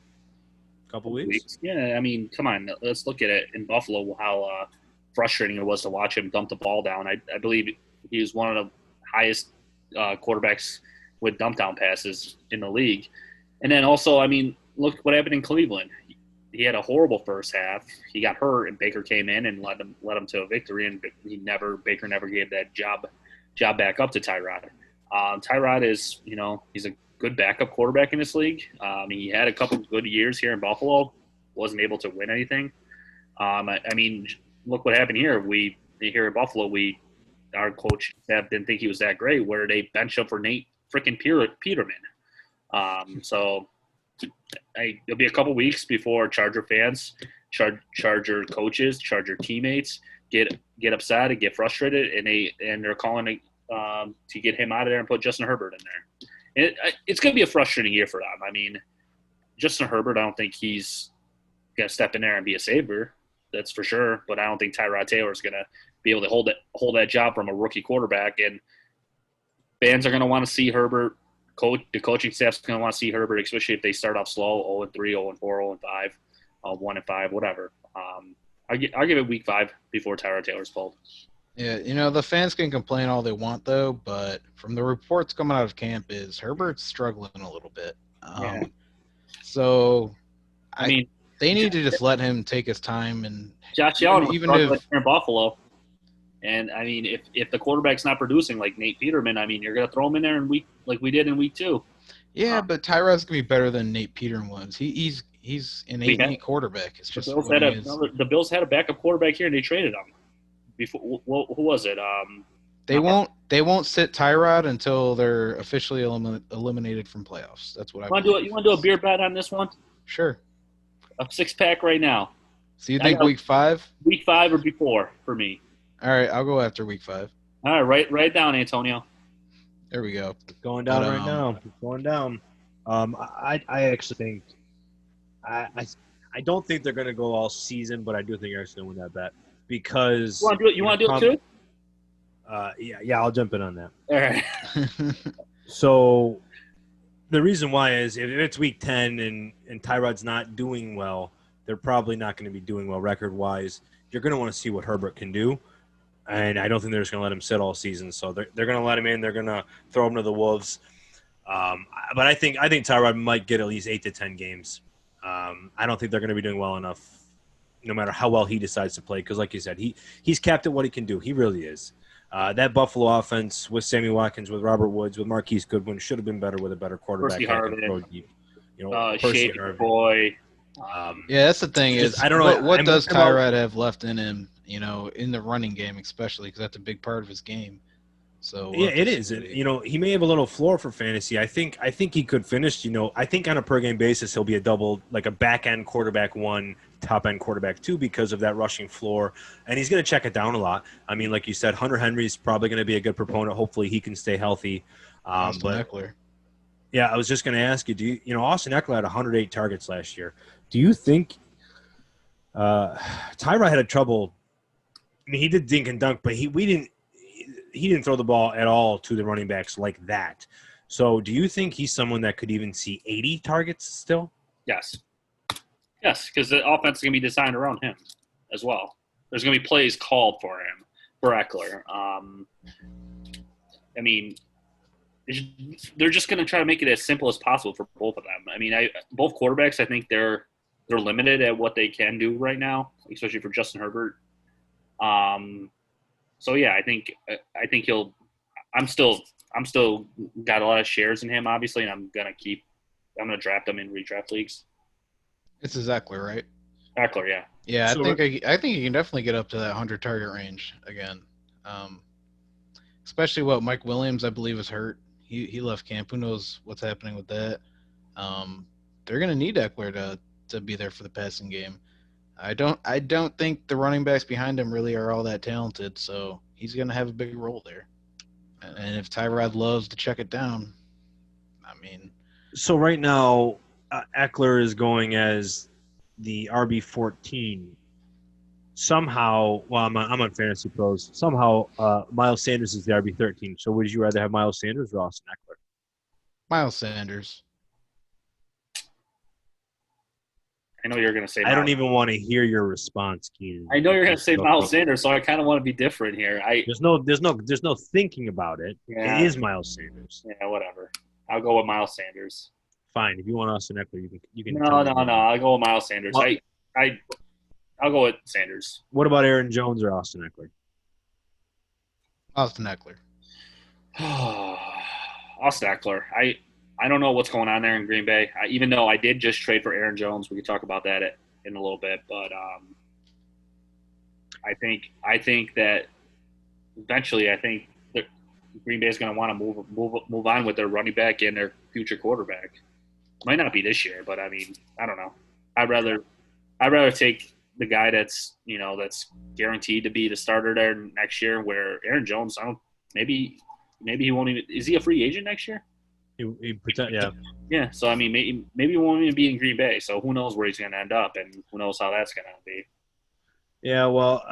Couple weeks? Yeah, I mean, come on. Let's look at it in Buffalo, how frustrating it was to watch him dump the ball down. I believe he was one of the highest quarterbacks with dump down passes in the league. And then also, I mean, look what happened in Cleveland. He had a horrible first half. He got hurt, and Baker came in and led him to a victory. And Baker never gave that job back up to Tyrod. Tyrod is, he's a good backup quarterback in this league. He had a couple good years here in Buffalo. Wasn't able to win anything. I mean, look what happened here. Here in Buffalo, our coach staff didn't think he was that great. Where they bench up for Nate freaking Peterman. So. It'll be a couple weeks before Charger fans, Charger coaches, Charger teammates get upset and get frustrated, and they're calling to get him out of there and put Justin Herbert in there. It's going to be a frustrating year for them. I mean, Justin Herbert, I don't think he's going to step in there and be a saver. That's for sure. But I don't think Tyrod Taylor is going to be able to hold that job from a rookie quarterback. And fans are going to want to see Herbert. The coaching staff's going to want to see Herbert, especially if they start off slow, 0-3, 0-4, 0-5, 1-5, whatever. I'll give it week 5 before Tyrod Taylor's pulled. Yeah, the fans can complain all they want, though, but from the reports coming out of camp is Herbert's struggling a little bit. Yeah. So, I mean, They need to just let him take his time and Josh Allen was even struggling if here in Buffalo. And I mean, if the quarterback's not producing like Nate Peterman, I mean, you're gonna throw him in there in week like we did in week 2. yeah, but Tyrod's gonna be better than Nate Peterman was. He's an elite quarterback. It's just the Bills had a backup quarterback here, and they traded him. Before who was it? They won't sit Tyrod until they're officially eliminated from playoffs. That's what I want to do. You want to do a beer bet on this one? Sure. A 6-pack right now. So you think week 5? Week 5 or before for me. All right, I'll go after week 5. All right, write it down, Antonio. There we go. It's going down right now. It's going down. I actually think I don't think they're going to go all season, but I do think they're going to win that bet because you want to do it too? Yeah, I'll jump in on that. All right. So the reason why is if it's week 10 and Tyrod's not doing well, they're probably not going to be doing well record-wise. You're going to want to see what Herbert can do, and I don't think they're just going to let him sit all season. So they're going to let him in. They're going to throw him to the wolves. But I think Tyrod might get at least 8 to 10 games. I don't think they're going to be doing well enough, no matter how well he decides to play. Because, like you said, he's capped at what he can do. He really is. That Buffalo offense with Sammy Watkins, with Robert Woods, with Marquise Goodwin should have been better with a better quarterback. Percy Harvin. Shady boy. Yeah, that's the thing is I don't know what does Tyrod have left in him. In the running game, especially because that's a big part of his game. So yeah, it is. He may have a little floor for fantasy. I think he could finish. I think on a per game basis he'll be a double, like a back end quarterback 1, top end quarterback 2 because of that rushing floor, and he's going to check it down a lot. I mean, like you said, Hunter Henry's probably going to be a good proponent. Hopefully he can stay healthy. Austin Eckler. Yeah, I was just going to ask you. Austin Eckler had 108 targets last year. Do you think Tyrod had trouble? I mean, he did dink and dunk, but he didn't throw the ball at all to the running backs like that. So do you think he's someone that could even see 80 targets still? Yes, because the offense is going to be designed around him as well. There's going to be plays called for him, for Eckler. I mean, they're just going to try to make it as simple as possible for both of them. I mean, both quarterbacks, I think they're limited at what they can do right now, especially for Justin Herbert. So yeah, I think he'll. I'm still got a lot of shares in him, obviously, and I'm gonna draft him in redraft leagues. This is Eckler, right? Eckler, yeah. Yeah, I think he can definitely get up to that 100 target range again. Especially what Mike Williams, I believe, is hurt. He left camp. Who knows what's happening with that? They're gonna need Eckler to be there for the passing game. I don't think the running backs behind him really are all that talented, so he's going to have a big role there. And if Tyrod loves to check it down, I mean. So right now, Eckler is going as the RB14. Somehow, well, I'm on Fantasy Pros. Somehow, Miles Sanders is the RB13. So would you rather have Miles Sanders or Austin Eckler? Miles Sanders. I know you're going to say I don't even want to hear your response, Keenan. I know you're going to say Miles Sanders, so I kind of want to be different here. There's no thinking about it. Yeah. It is Miles Sanders. Yeah, whatever. I'll go with Miles Sanders. Fine. If you want Austin Eckler, you can. No. I'll go with Miles Sanders. Well, I'll go with Sanders. What about Aaron Jones or Austin Eckler? Austin Eckler. Austin Eckler. I don't know what's going on there in Green Bay. Even though I did just trade for Aaron Jones, we could talk about that in a little bit. But I think that eventually, that Green Bay is going to want to move on with their running back and their future quarterback. Might not be this year, but I mean, I don't know. I'd rather take the guy that's guaranteed to be the starter there next year. Where Aaron Jones, maybe he won't even. Is he a free agent next year? Yeah. So I mean, maybe he won't even be in Green Bay. So who knows where he's going to end up, and who knows how that's going to be. Yeah, well,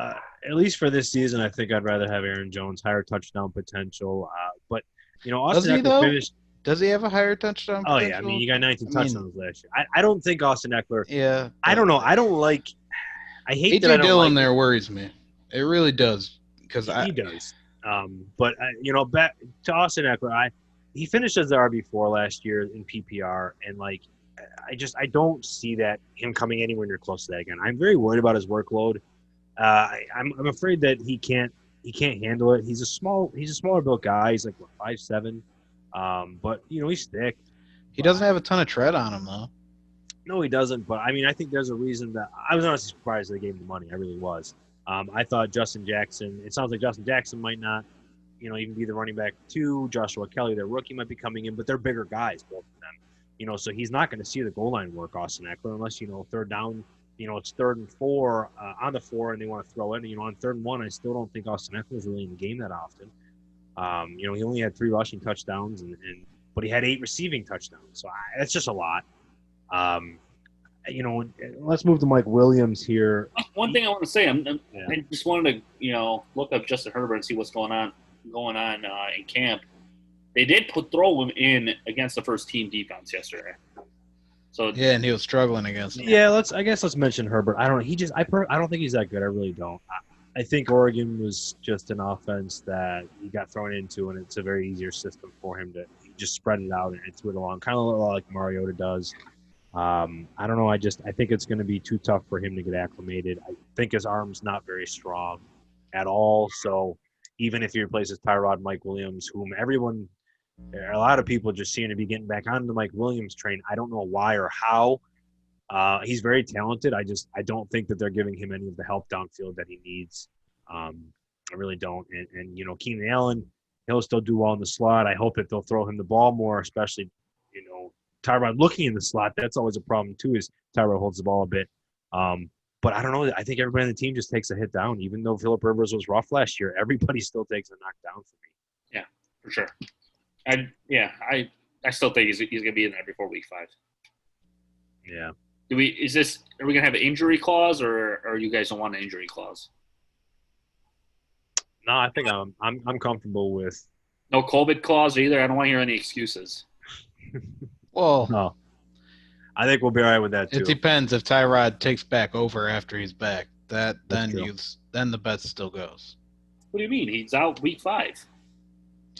at least for this season, I think I'd rather have Aaron Jones, higher touchdown potential. But Austin Eckler finished. Does he have a higher touchdown potential? Oh yeah, I mean, you got 19 touchdowns last year. I don't think Austin Eckler. Yeah. I don't know. I hate that. AJ Dillon there worries me. It really does he does. But back to Austin Eckler, he finished as the RB4 last year in PPR, and I don't see that him coming anywhere near close to that again. I'm very worried about his workload. I'm afraid that he can't handle it. He's a smaller built guy. He's like 5'7", but he's thick. He doesn't have a ton of tread on him though. No, he doesn't. But I mean, I think there's a reason that I was honestly surprised they gave him the money. I really was. I thought Justin Jackson. It sounds like Justin Jackson might not, even be the running back too. Joshua Kelly, their rookie, might be coming in, but they're bigger guys, both of them. So he's not going to see the goal line work, Austin Eckler, unless third down. It's 3rd and 4 on the 4, and they want to throw it. On 3rd and 1, I still don't think Austin Eckler is really in the game that often. He only had 3 rushing touchdowns, but he had 8 receiving touchdowns. So that's just a lot. Let's move to Mike Williams here. One thing I want to say, I just wanted to, look up Justin Herbert and see what's going on in camp. They did throw him in against the first team defense yesterday. So yeah, and he was struggling against them. Yeah, let's mention Herbert. I don't know. I don't think he's that good. I really don't. I think Oregon was just an offense that he got thrown into, and it's a very easier system for him to just spread it out and threw it along, kind of like Mariota does. I don't know. I think it's going to be too tough for him to get acclimated. I think his arm's not very strong at all. So even if he replaces Tyrod Mike Williams, whom a lot of people just seem to be getting back on the Mike Williams train. I don't know why or how. He's very talented. I don't think that they're giving him any of the help downfield that he needs. I really don't. And Keenan Allen, he'll still do well in the slot. I hope that they'll throw him the ball more, especially, Tyrod looking in the slot. That's always a problem too, is Tyrod holds the ball a bit. But I don't know. I think everybody on the team just takes a hit down. Even though Phillip Rivers was rough last year, everybody still takes a knockdown for me. Yeah, for sure. I still think he's going to be in there before week 5. Yeah. Are we going to have an injury clause, or you guys don't want an injury clause? No, I think I'm comfortable with no COVID clause either. I don't want to hear any excuses. Well, no. I think we'll be all right with that too. It depends if Tyrod takes back over after he's back. Then the bet still goes. What do you mean? He's out week 5.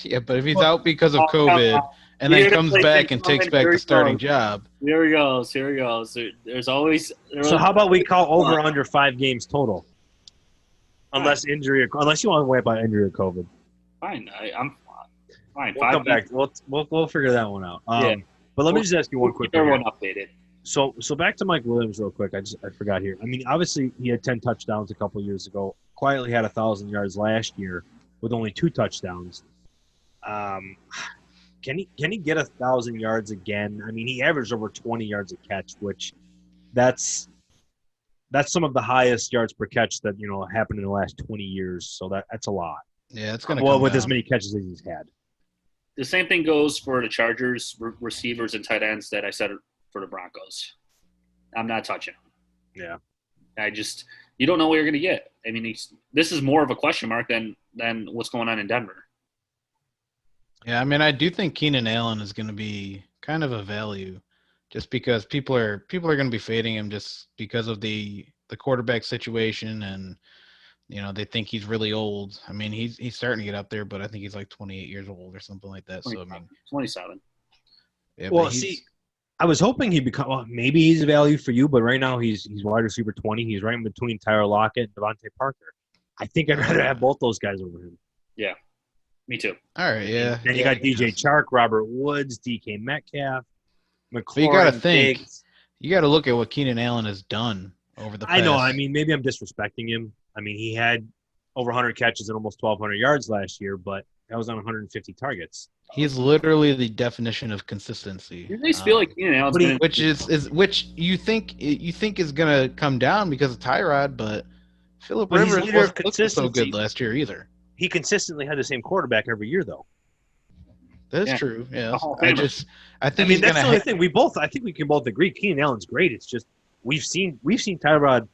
Yeah, but if he's out because of COVID and then comes back and takes back the starting job. Here he goes. There's always. So how about we call over under 5 games total? Unless you want to wait about injury or COVID. Fine, I'm fine. We'll come back. We'll figure that one out. Yeah. But let me just ask you one quick thing. Everyone updated. So back to Mike Williams real quick. I forgot here. I mean, obviously he had 10 touchdowns a couple years ago. Quietly had 1,000 yards last year with only 2 touchdowns. Can he get 1,000 yards again? I mean, he averaged over 20 yards a catch, which that's some of the highest yards per catch that happened in the last 20 years. So that's a lot. Yeah, it's gonna come with down. as many catches as he's had. The same thing goes for the Chargers receivers and tight ends that I said for the Broncos. I'm not touching them. Yeah. You don't know what you're going to get. I mean, this is more of a question mark than what's going on in Denver. Yeah, I mean, I do think Keenan Allen is going to be kind of a value, just because people are going to be fading him just because of the quarterback situation, and they think he's really old. I mean, he's starting to get up there, but I think he's like 28 years old or something like that. So I mean, 27. Yeah, well, see, I was hoping he'd become. Well, maybe he's a value for you, but right now he's wide receiver 20. He's right in between Tyler Lockett and Devontae Parker. I think I'd rather have both those guys over him. Yeah, me too. All right, yeah. Then you got DJ Chark, Robert Woods, DK Metcalf, McLaurin. But you got to think. Diggs. You got to look at what Keenan Allen has done over the past. I know. I mean, maybe I'm disrespecting him. I mean, he had over 100 catches and almost 1,200 yards last year, but that was on 150 targets. He's literally the definition of consistency. You guys feel like Keenan Allen's which you think is gonna come down because of Tyrod, but Phillip Rivers wasn't looking so good last year either. He consistently had the same quarterback every year, though. That's true. Yeah, I that's the only thing. I think we can both agree. Keenan Allen's great. It's just we've seen Tyrod.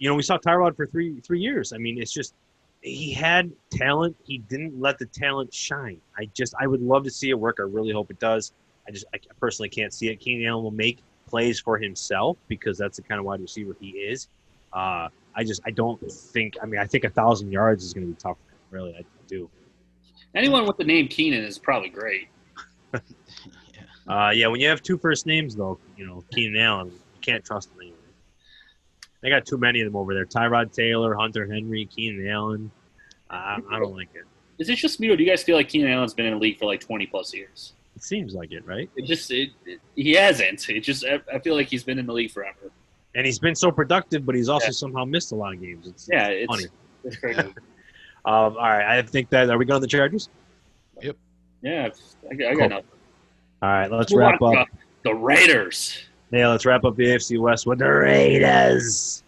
We saw Tyrod for three years. I mean, it's just he had talent. He didn't let the talent shine. I would love to see it work. I really hope it does. I personally can't see it. Keenan Allen will make plays for himself because that's the kind of wide receiver he is. I don't think. I mean, I think 1,000 yards is going to be tough. Really, I do. Anyone with the name Keenan is probably great. Yeah. Yeah, when you have two first names, though, Keenan Allen, you can't trust them anyway. They got too many of them over there. Tyrod Taylor, Hunter Henry, Keenan Allen. I don't like it. Is it just me, or do you guys feel like Keenan Allen's been in the league for like 20-plus years? It seems like it, right? He hasn't. I feel like he's been in the league forever. And he's been so productive, but he's also somehow missed a lot of games. It's funny. It's crazy. All right, I think that – are we going to the Chargers? Yep. Yeah, I got nothing. All right, let's wrap up. The Raiders. Yeah, let's wrap up the AFC West with the Raiders.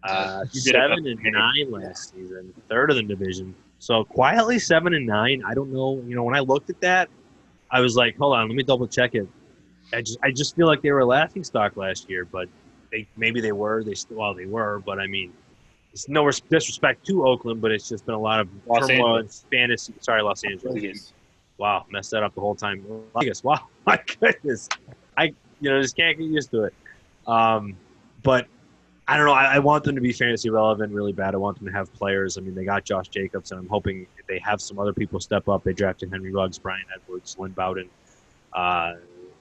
7-9 last season, third of the division. So quietly 7-9. I don't know. When I looked at that, I was like, hold on, let me double check it. I just feel like they were a laughing stock last year, but maybe they were. They were, but I mean, it's no disrespect to Oakland, but it's just been a lot of turmoil and fantasy. Sorry, Los Angeles. Wow, messed that up the whole time. Vegas. Wow, my goodness. I just can't get used to it. But I don't know. I want them to be fantasy relevant really bad. I want them to have players. I mean, they got Josh Jacobs, and I'm hoping they have some other people step up. They drafted Henry Ruggs, Brian Edwards, Lynn Bowden.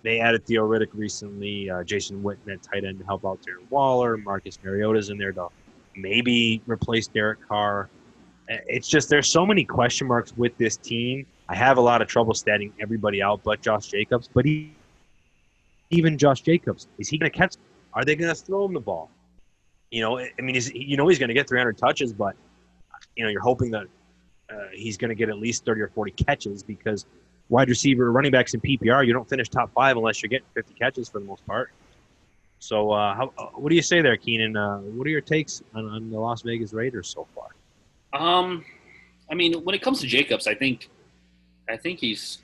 They added Theo Riddick recently, Jason Witten at tight end to help out Darren Waller. Marcus Mariota's in there to maybe replace Derek Carr. It's just there's so many question marks with this team. I have a lot of trouble statting everybody out but Josh Jacobs. But even Josh Jacobs, is he going to catch? Are they going to throw him the ball? I mean, he's going to get 300 touches, but you're hoping that he's going to get at least 30 or 40 catches because wide receiver, running backs in PPR, you don't finish top 5 unless you're getting 50 catches for the most part. So, what do you say there, Keenan? What are your takes on the Las Vegas Raiders so far? I mean, when it comes to Jacobs, I think he's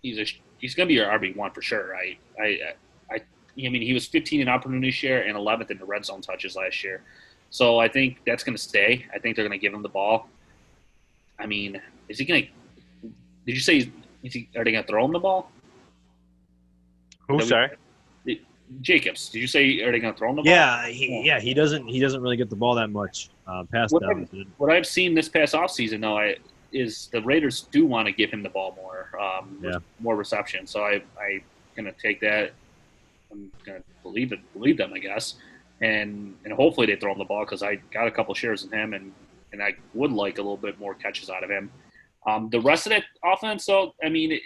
going to be your RB1 for sure. I mean, he was 15 in opportunity share and 11th in the red zone touches last year. So I think that's going to stay. I think they're going to give him the ball. I mean, is he going to – did you say are they going to throw him the ball? Who, sorry? Jacobs. Did you say are they going to throw him the ball? Yeah, he doesn't really get the ball that much pass down. What I've seen this past offseason, though, is the Raiders do want to give him the ball more reception. So I'm going to take that. I'm going to believe them, I guess. And hopefully they throw him the ball because I got a couple shares in him, and I would like a little bit more catches out of him. The rest of that offense, though, I mean,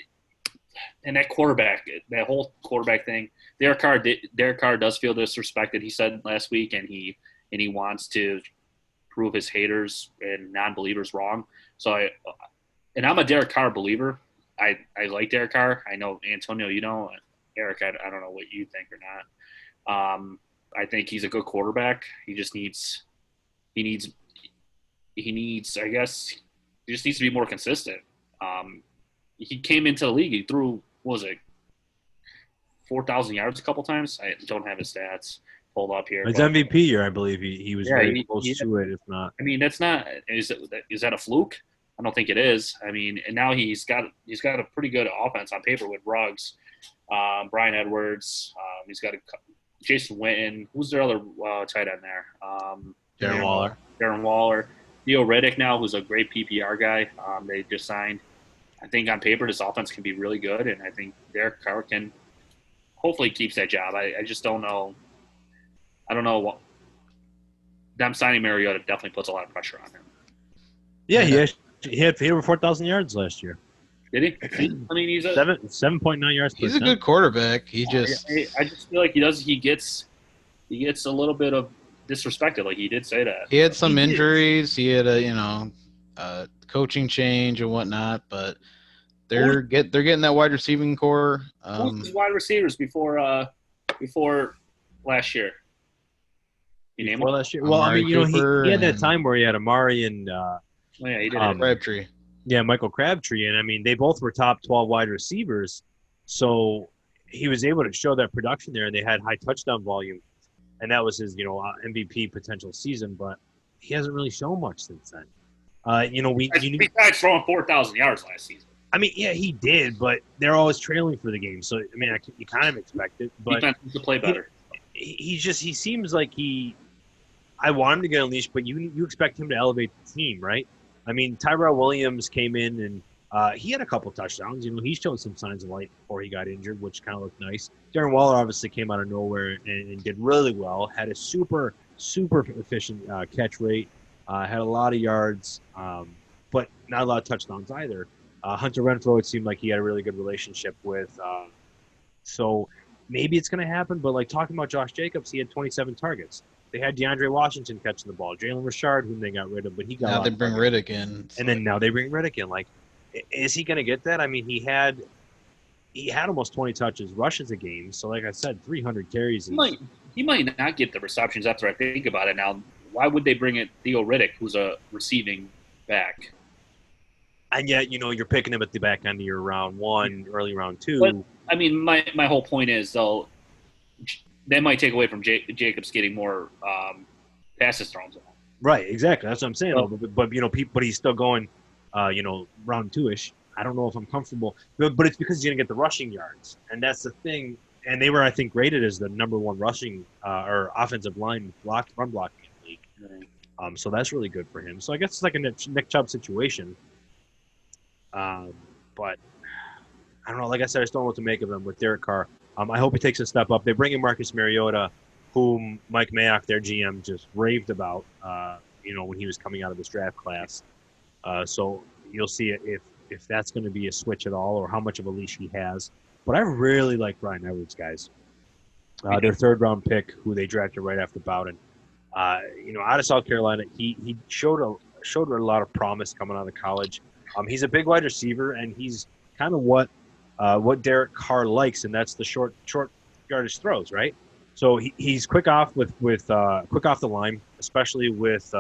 and that quarterback, that whole quarterback thing, Derek Carr does feel disrespected, he said last week, and he wants to prove his haters and non-believers wrong. So I'm a Derek Carr believer. I like Derek Carr. I know, Antonio, Eric, I don't know what you think or not. I think he's a good quarterback. He needs, I guess, he just needs to be more consistent. He came into the league. He threw, 4,000 yards a couple times. I don't have his stats pulled up here. His MVP year, I believe he was very close to it, if not. I mean, that's not – is that a fluke? I don't think it is. I mean, and now he's got a pretty good offense on paper with Ruggs. Brian Edwards. He's got Jason Witten. Who's their other tight end there? Darren Waller. Darren Waller. Theo Riddick now, who's a great PPR guy. They just signed. I think on paper this offense can be really good, and I think Derek Carr can hopefully keeps that job. I just don't know. I don't know what them signing Mariota definitely puts a lot of pressure on him. Yeah, he had over 4,000 yards last year. Did he? I mean, he's a 7.9 yards. He's a good quarterback. I just feel like he gets a little bit of disrespected. Like he did say that. He had some injuries. He had a coaching change and whatnot, but they're getting that wide receiving core. Who's his wide receivers before last year? You name them? Last year. Well, I mean, he had that time where he had Amari and he did Crabtree. Yeah, Michael Crabtree, and I mean they both were top 12 wide receivers, so he was able to show that production there, and they had high touchdown volume, and that was his MVP potential season, but he hasn't really shown much since then. Besides throwing 4,000 yards last season. I mean, yeah, he did, but they're always trailing for the game, so I mean, you kind of expect it. But defense needs to play better. He seems like I want him to get unleashed, but you expect him to elevate the team, right? I mean, Tyrell Williams came in and He had a couple touchdowns. He showed some signs of life before he got injured, which kind of looked nice. Darren Waller obviously came out of nowhere and did really well. Had a super efficient catch rate. Had a lot of yards, but not a lot of touchdowns either. Hunter Renfrow, it seemed like he had a really good relationship with. So maybe it's going to happen. But like talking about Josh Jacobs, he had 27 targets. They had DeAndre Washington catching the ball. Jalen Richard, whom they got rid of, but he got now they bring Riddick in, and then now they bring Riddick in. Like, is he going to get that? I mean, he had almost 20 touches, rushes a game. So, like I said, 300 carries. He might not get the receptions after I think about it now. Why would they bring in Theo Riddick, who's a receiving back? And yet, you're picking him at the back end of your round one, early round two. But, I mean, my whole point is, though, they might take away from Jacobs getting more passes thrown to him. Right, exactly. That's what I'm saying. But he's still going, round two-ish. I don't know if I'm comfortable. But it's because he's going to get the rushing yards. And that's the thing. And they were, I think, rated as the number one rushing or offensive line run blocking in the league. Right. So that's really good for him. So I guess it's like a Nick Chubb situation. But I don't know. Like I said, I just don't know what to make of him with Derek Carr. I hope he takes a step up. They bring in Marcus Mariota, whom Mike Mayock, their GM, just raved about, when he was coming out of this draft class. So you'll see if that's going to be a switch at all or how much of a leash he has. But I really like Bryan Edwards, guys. Their third-round pick, who they drafted right after Bowden. Out of South Carolina, he showed a lot of promise coming out of college. He's a big wide receiver, and he's kind of what Derek Carr likes, and that's the short yardage throws, right? So he's quick off quick off the line, especially with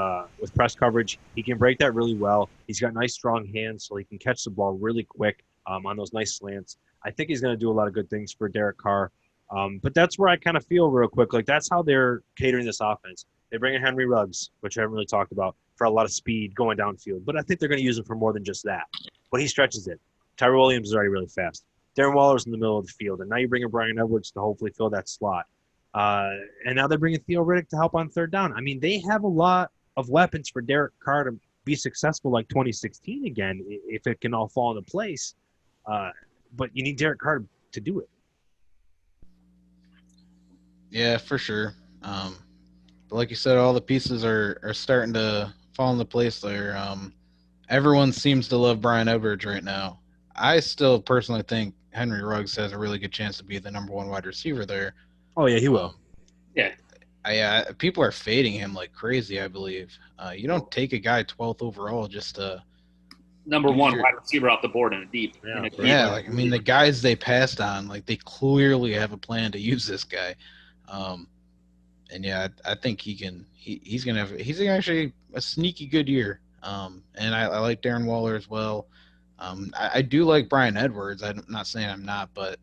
press coverage. He can break that really well. He's got nice strong hands, so he can catch the ball really quick on those nice slants. I think he's going to do a lot of good things for Derek Carr. But that's where I kind of feel real quick, like that's how they're catering this offense. They bring in Henry Ruggs, which I haven't really talked about, for a lot of speed going downfield. But I think they're going to use him for more than just that. But he stretches it. Tyrell Williams is already really fast. Darren Waller's in the middle of the field. And now you bring in Bryan Edwards to hopefully fill that slot. And now they're bringing Theo Riddick to help on third down. I mean, they have a lot of weapons for Derek Carr to be successful like 2016 again, if it can all fall into place. But you need Derek Carr to do it. Yeah, for sure. But like you said, all the pieces are starting to fall into place there. Everyone seems to love Bryan Edwards right now. I still personally think Henry Ruggs has a really good chance to be the number one wide receiver there. Oh, yeah, he will. Yeah. People are fading him like crazy, I believe. You don't take a guy 12th overall just to number one wide receiver off the board in a deep. The guys they passed on, like they clearly have a plan to use this guy. I think he's gonna actually a sneaky good year. And I like Darren Waller as well. I do like Bryan Edwards. I'm not saying I'm not, but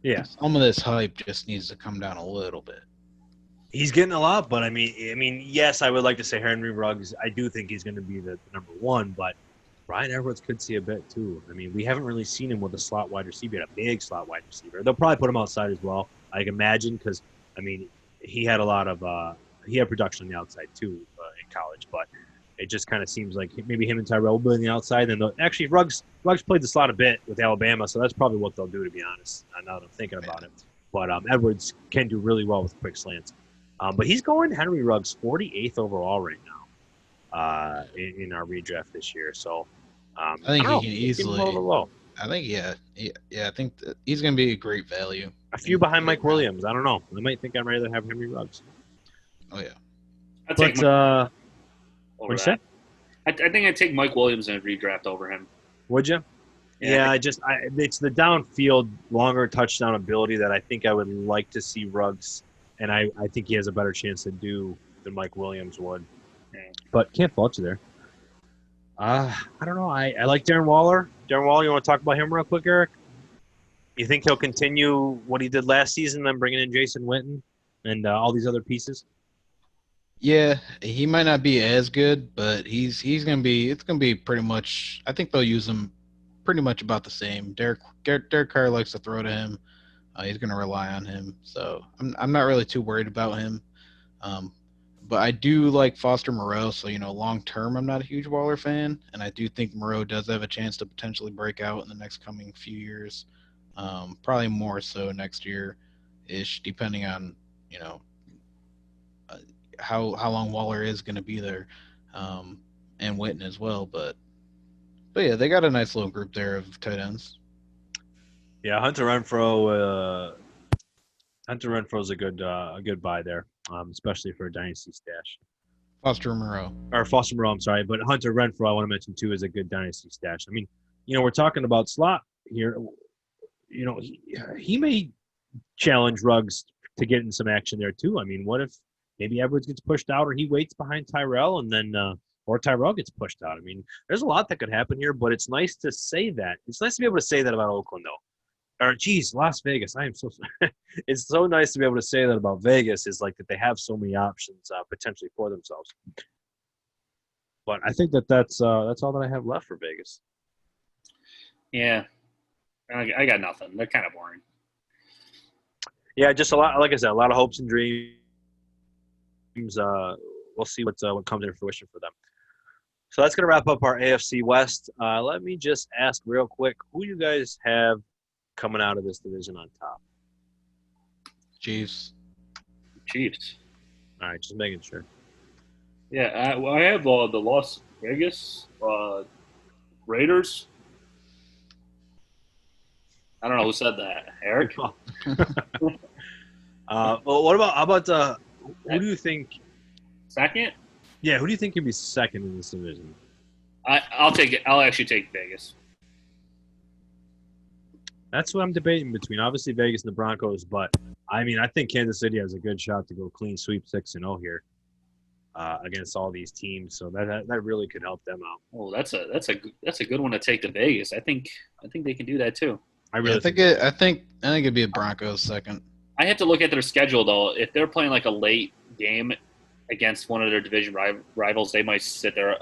yeah, some of this hype just needs to come down a little bit. He's getting a lot, but I mean, yes, I would like to say Henry Ruggs. I do think he's going to be the number one, but Bryan Edwards could see a bit too. I mean, we haven't really seen him with a slot wide receiver, a big slot wide receiver. They'll probably put him outside as well, I can imagine, because I mean, he had a lot of he had production on the outside too in college, but it just kind of seems like maybe him and Tyrell will be on the outside. And actually, Ruggs played the slot a bit with Alabama, so that's probably what they'll do, to be honest. Now that I'm thinking about it, but Edwards can do really well with quick slants. But he's going Henry Ruggs 48th overall right now in our redraft this year. So I think he can easily. Low. I think I think he's going to be a great value. A few behind Mike Williams. I don't know. I might think I'd rather have Henry Ruggs. Oh yeah. I'd take what'd you say? I think I'd take Mike Williams in a redraft over him. Would you? Yeah, it's the downfield, longer touchdown ability that I think I would like to see Ruggs, and I think he has a better chance to do than Mike Williams would. But can't fault you there. I don't know. I like Darren Waller. Darren Waller, you want to talk about him real quick, Eric? You think he'll continue what he did last season, then bringing in Jason Witten and all these other pieces? Yeah, he might not be as good, but he's gonna be. It's gonna be pretty much. I think they'll use him pretty much about the same. Derek Carr likes to throw to him. He's gonna rely on him, so I'm not really too worried about him. But I do like Foster Moreau, so long term, I'm not a huge Waller fan, and I do think Moreau does have a chance to potentially break out in the next coming few years. Probably more so next year, ish, depending on uh, how long Waller is going to be there, and Witten as well. But yeah, they got a nice little group there of tight ends. Yeah, Hunter Renfrow. Hunter Renfro's a good buy there, especially for a dynasty stash. Foster Moreau. Or Foster Moreau, I'm sorry, but Hunter Renfrow I want to mention too is a good dynasty stash. I mean, we're talking about slot here. He may challenge Ruggs to get in some action there too. I mean, what if maybe Edwards gets pushed out, or he waits behind Tyrell, and then or Tyrell gets pushed out? I mean, there's a lot that could happen here, but it's nice to say that. It's nice to be able to say that about Oakland, though. Or, geez, Las Vegas. I am so sorry. It's so nice to be able to say that about Vegas, is like that they have so many options potentially for themselves. But I think that's all that I have left for Vegas. Yeah, I got nothing. They're kind of boring. Yeah, just a lot. Like I said, a lot of hopes and dreams. We'll see what comes into fruition for them. So that's gonna wrap up our AFC West. Let me just ask real quick, who you guys have coming out of this division on top? Chiefs. All right, just making sure. Yeah, I have the Las Vegas Raiders. I don't know who said that. Eric? Well, how about who do you think? Second? Yeah, who do you think could be second in this division? I'll take it. I'll actually take Vegas. That's what I'm debating between. Obviously, Vegas and the Broncos, but I mean, I think Kansas City has a good shot to go clean sweep 6-0 here against all these teams. So that really could help them out. Oh, that's a good one to take to Vegas. I think they can do that too. I think it'd be a Broncos second. I have to look at their schedule though. If they're playing like a late game against one of their division rivals, they might sit their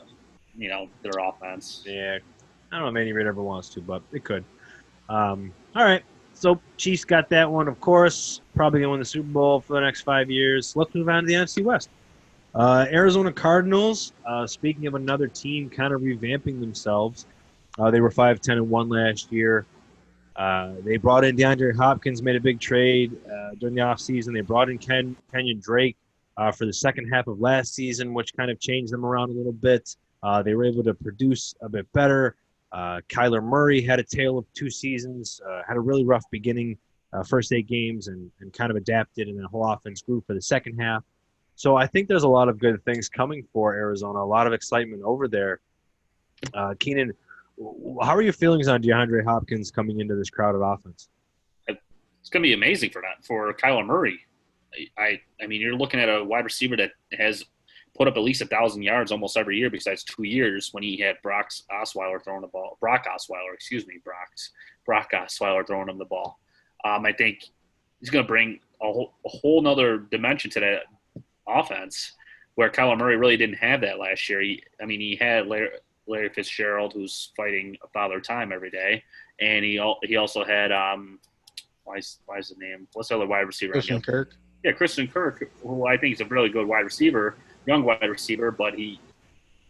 offense. Yeah, I don't know if Manny Reid ever wants to, but it could. All right, so Chiefs got that one, of course. Probably going to win the Super Bowl for the next 5 years. Let's move on to the NFC West. Arizona Cardinals. Speaking of another team kind of revamping themselves, they were 5-10-1 last year. They brought in DeAndre Hopkins, made a big trade during the offseason. They brought in Kenyon Drake for the second half of last season, which kind of changed them around a little bit. They were able to produce a bit better. Kyler Murray had a tale of 2 seasons, had a really rough beginning, first 8 games, and kind of adapted, and the whole offense grew for the second half. So I think there's a lot of good things coming for Arizona, a lot of excitement over there. Keenan, how are your feelings on DeAndre Hopkins coming into this crowded offense? It's going to be amazing for Kyler Murray. I mean, you're looking at a wide receiver that has put up at least 1,000 yards almost every year besides 2 years when he had Brock Osweiler throwing the ball throwing him the ball. I think he's going to bring a whole nother dimension to that offense where Kyler Murray really didn't have that last year. He had Larry Fitzgerald, who's fighting Father Time every day, and he also had why is the name? What's the other wide receiver? Christian Kirk. Yeah, Christian Kirk, who I think is a really good wide receiver, young wide receiver, but he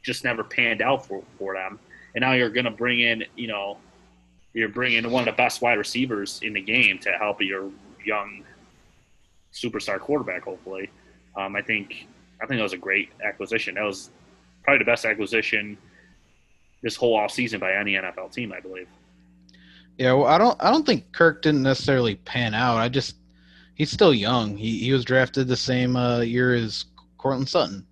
just never panned out for them. And now you're going to bring in, you're bringing in one of the best wide receivers in the game to help your young superstar quarterback, hopefully. I think that was a great acquisition. That was probably the best acquisition this whole offseason by any NFL team, I believe. Yeah, well, I don't think Kirk didn't necessarily pan out. He's still young. He was drafted the same year as Cortland Sutton.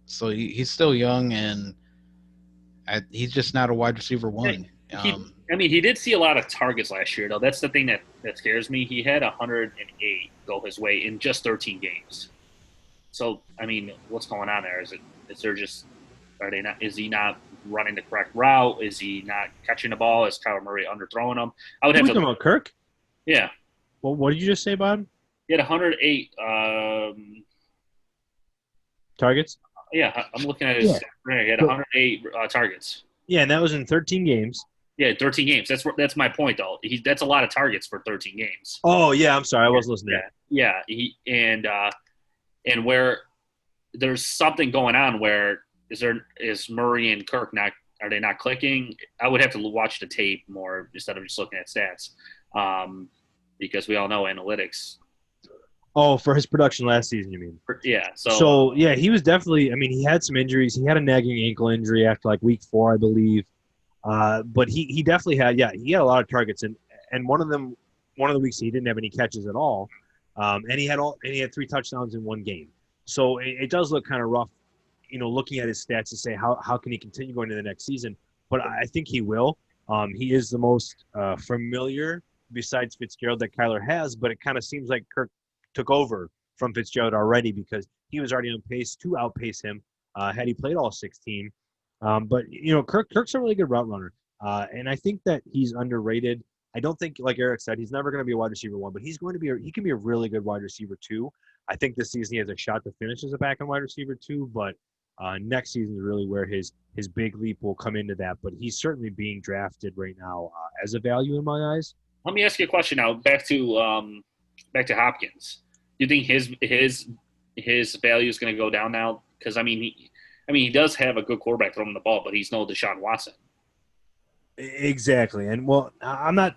So he's still young, and he's just not a wide receiver one. He did see a lot of targets last year, though. That's the thing that scares me. He had 108 go his way in just 13 games. So, what's going on there? Is he not running the correct route? Is he not catching the ball? Is Kyler Murray underthrowing him? I would have to. Talking about Kirk? Yeah. Well, what did you just say about him? He had 108 targets. Yeah, I'm looking at his. Yeah. He had 108 targets. Yeah, and that was in 13 games. Yeah, 13 games. That's my point, though. That's a lot of targets for 13 games. Oh yeah, I'm sorry, I wasn't listening. Yeah, and where there's something going on where is Murray and Kirk are they not clicking? I would have to watch the tape more instead of just looking at stats, because we all know analytics. Oh, for his production last season, you mean? Yeah. So yeah, he was definitely. I mean, he had some injuries. He had a nagging ankle injury after like week 4, I believe. But he definitely had. Yeah, he had a lot of targets, and one of the weeks he didn't have any catches at all. And he had 3 touchdowns in one game. So it does look kind of rough, looking at his stats to say how can he continue going to the next season. But I think he will. He is the most familiar besides Fitzgerald that Kyler has, but it kind of seems like Kirk took over from Fitzgerald already because he was already on pace to outpace him had he played all 16. But Kirk's a really good route runner, and I think that he's underrated. I don't think, like Eric said, he's never going to be a wide receiver 1, but he can be a really good wide receiver 2. I think this season he has a shot to finish as a back end wide receiver 2, but next season is really where his big leap will come into that. But he's certainly being drafted right now as a value in my eyes. Let me ask you a question now. Back to Hopkins. Do you think his value is going to go down now? Because he does have a good quarterback throwing the ball, but he's no Deshaun Watson. Exactly, and well, I'm not.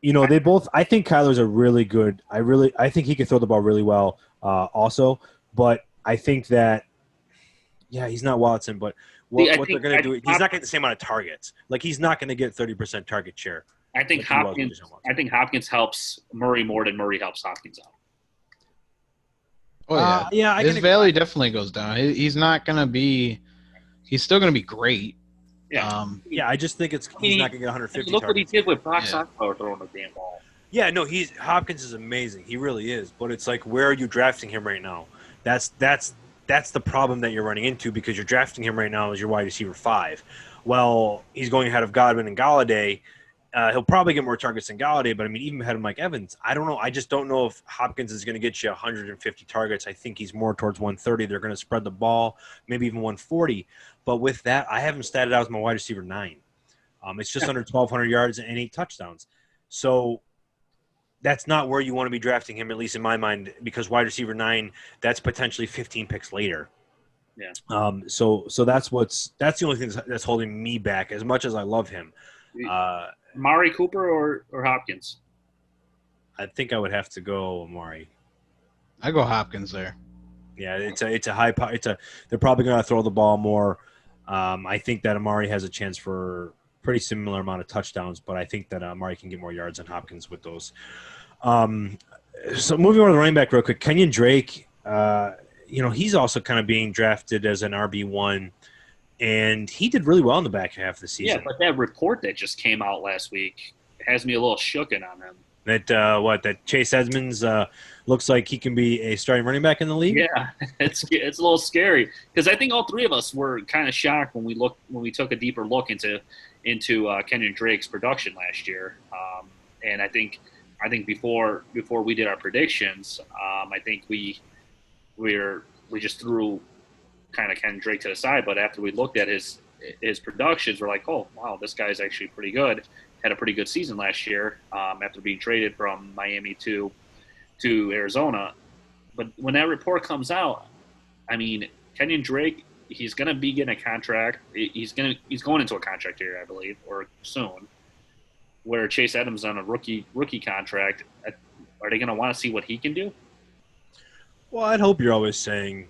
They both. I think Kyler's a really good. I think he can throw the ball really well. Also, but I think that, yeah, he's not Watson. But what they're going to do, he's not getting the same amount of targets. Like he's not going to get 30% target share. I think Hopkins helps Murray more than Murray helps Hopkins out. Oh yeah, yeah. His value definitely goes down. He's not going to be. He's still going to be great. Yeah. Yeah, I just think he's not going to get 150 look targets. what he did with Brock Osweiler throwing the damn ball. Yeah, no, Hopkins is amazing. He really is. But it's like, where are you drafting him right now? That's the problem that you're running into because you're drafting him right now as your wide receiver 5. Well, he's going ahead of Godwin and Galladay. He'll probably get more targets than Galladay, but even ahead of Mike Evans. I don't know. I just don't know if Hopkins is going to get you 150 targets. I think he's more towards 130. They're going to spread the ball, maybe even 140. But with that, I have him statted out as my wide receiver 9. It's just under 1,200 yards and 8 touchdowns. So that's not where you want to be drafting him, at least in my mind, because wide receiver 9, that's potentially 15 picks later. Yeah. So that's the only thing that's holding me back. As much as I love him. Amari Cooper or Hopkins? I think I would have to go Amari. I go Hopkins there. Yeah, it's a high. They're probably going to throw the ball more. I think that Amari has a chance for pretty similar amount of touchdowns, but I think that Amari can get more yards than Hopkins with those. So moving on to the running back real quick, Kenyon Drake. He's also kind of being drafted as an RB1. And he did really well in the back half of the season. Yeah, but that report that just came out last week has me a little shooken on him. That Chase Edmonds looks like he can be a starting running back in the league? Yeah, it's a little scary because I think all 3 of us were kind of shocked when we took a deeper look into Kenyon Drake's production last year. And I think before we did our predictions, I think we just threw kind of Ken Drake to the side, but after we looked at his productions, we're like, oh wow, this guy's actually pretty good. Had a pretty good season last year after being traded from Miami to Arizona. But when that report comes out, Kenyon Drake, he's going to be getting a contract. He's going into a contract here, I believe, or soon. Where Chase Edmonds on a rookie contract, are they going to want to see what he can do? Well, I'd hope you're always saying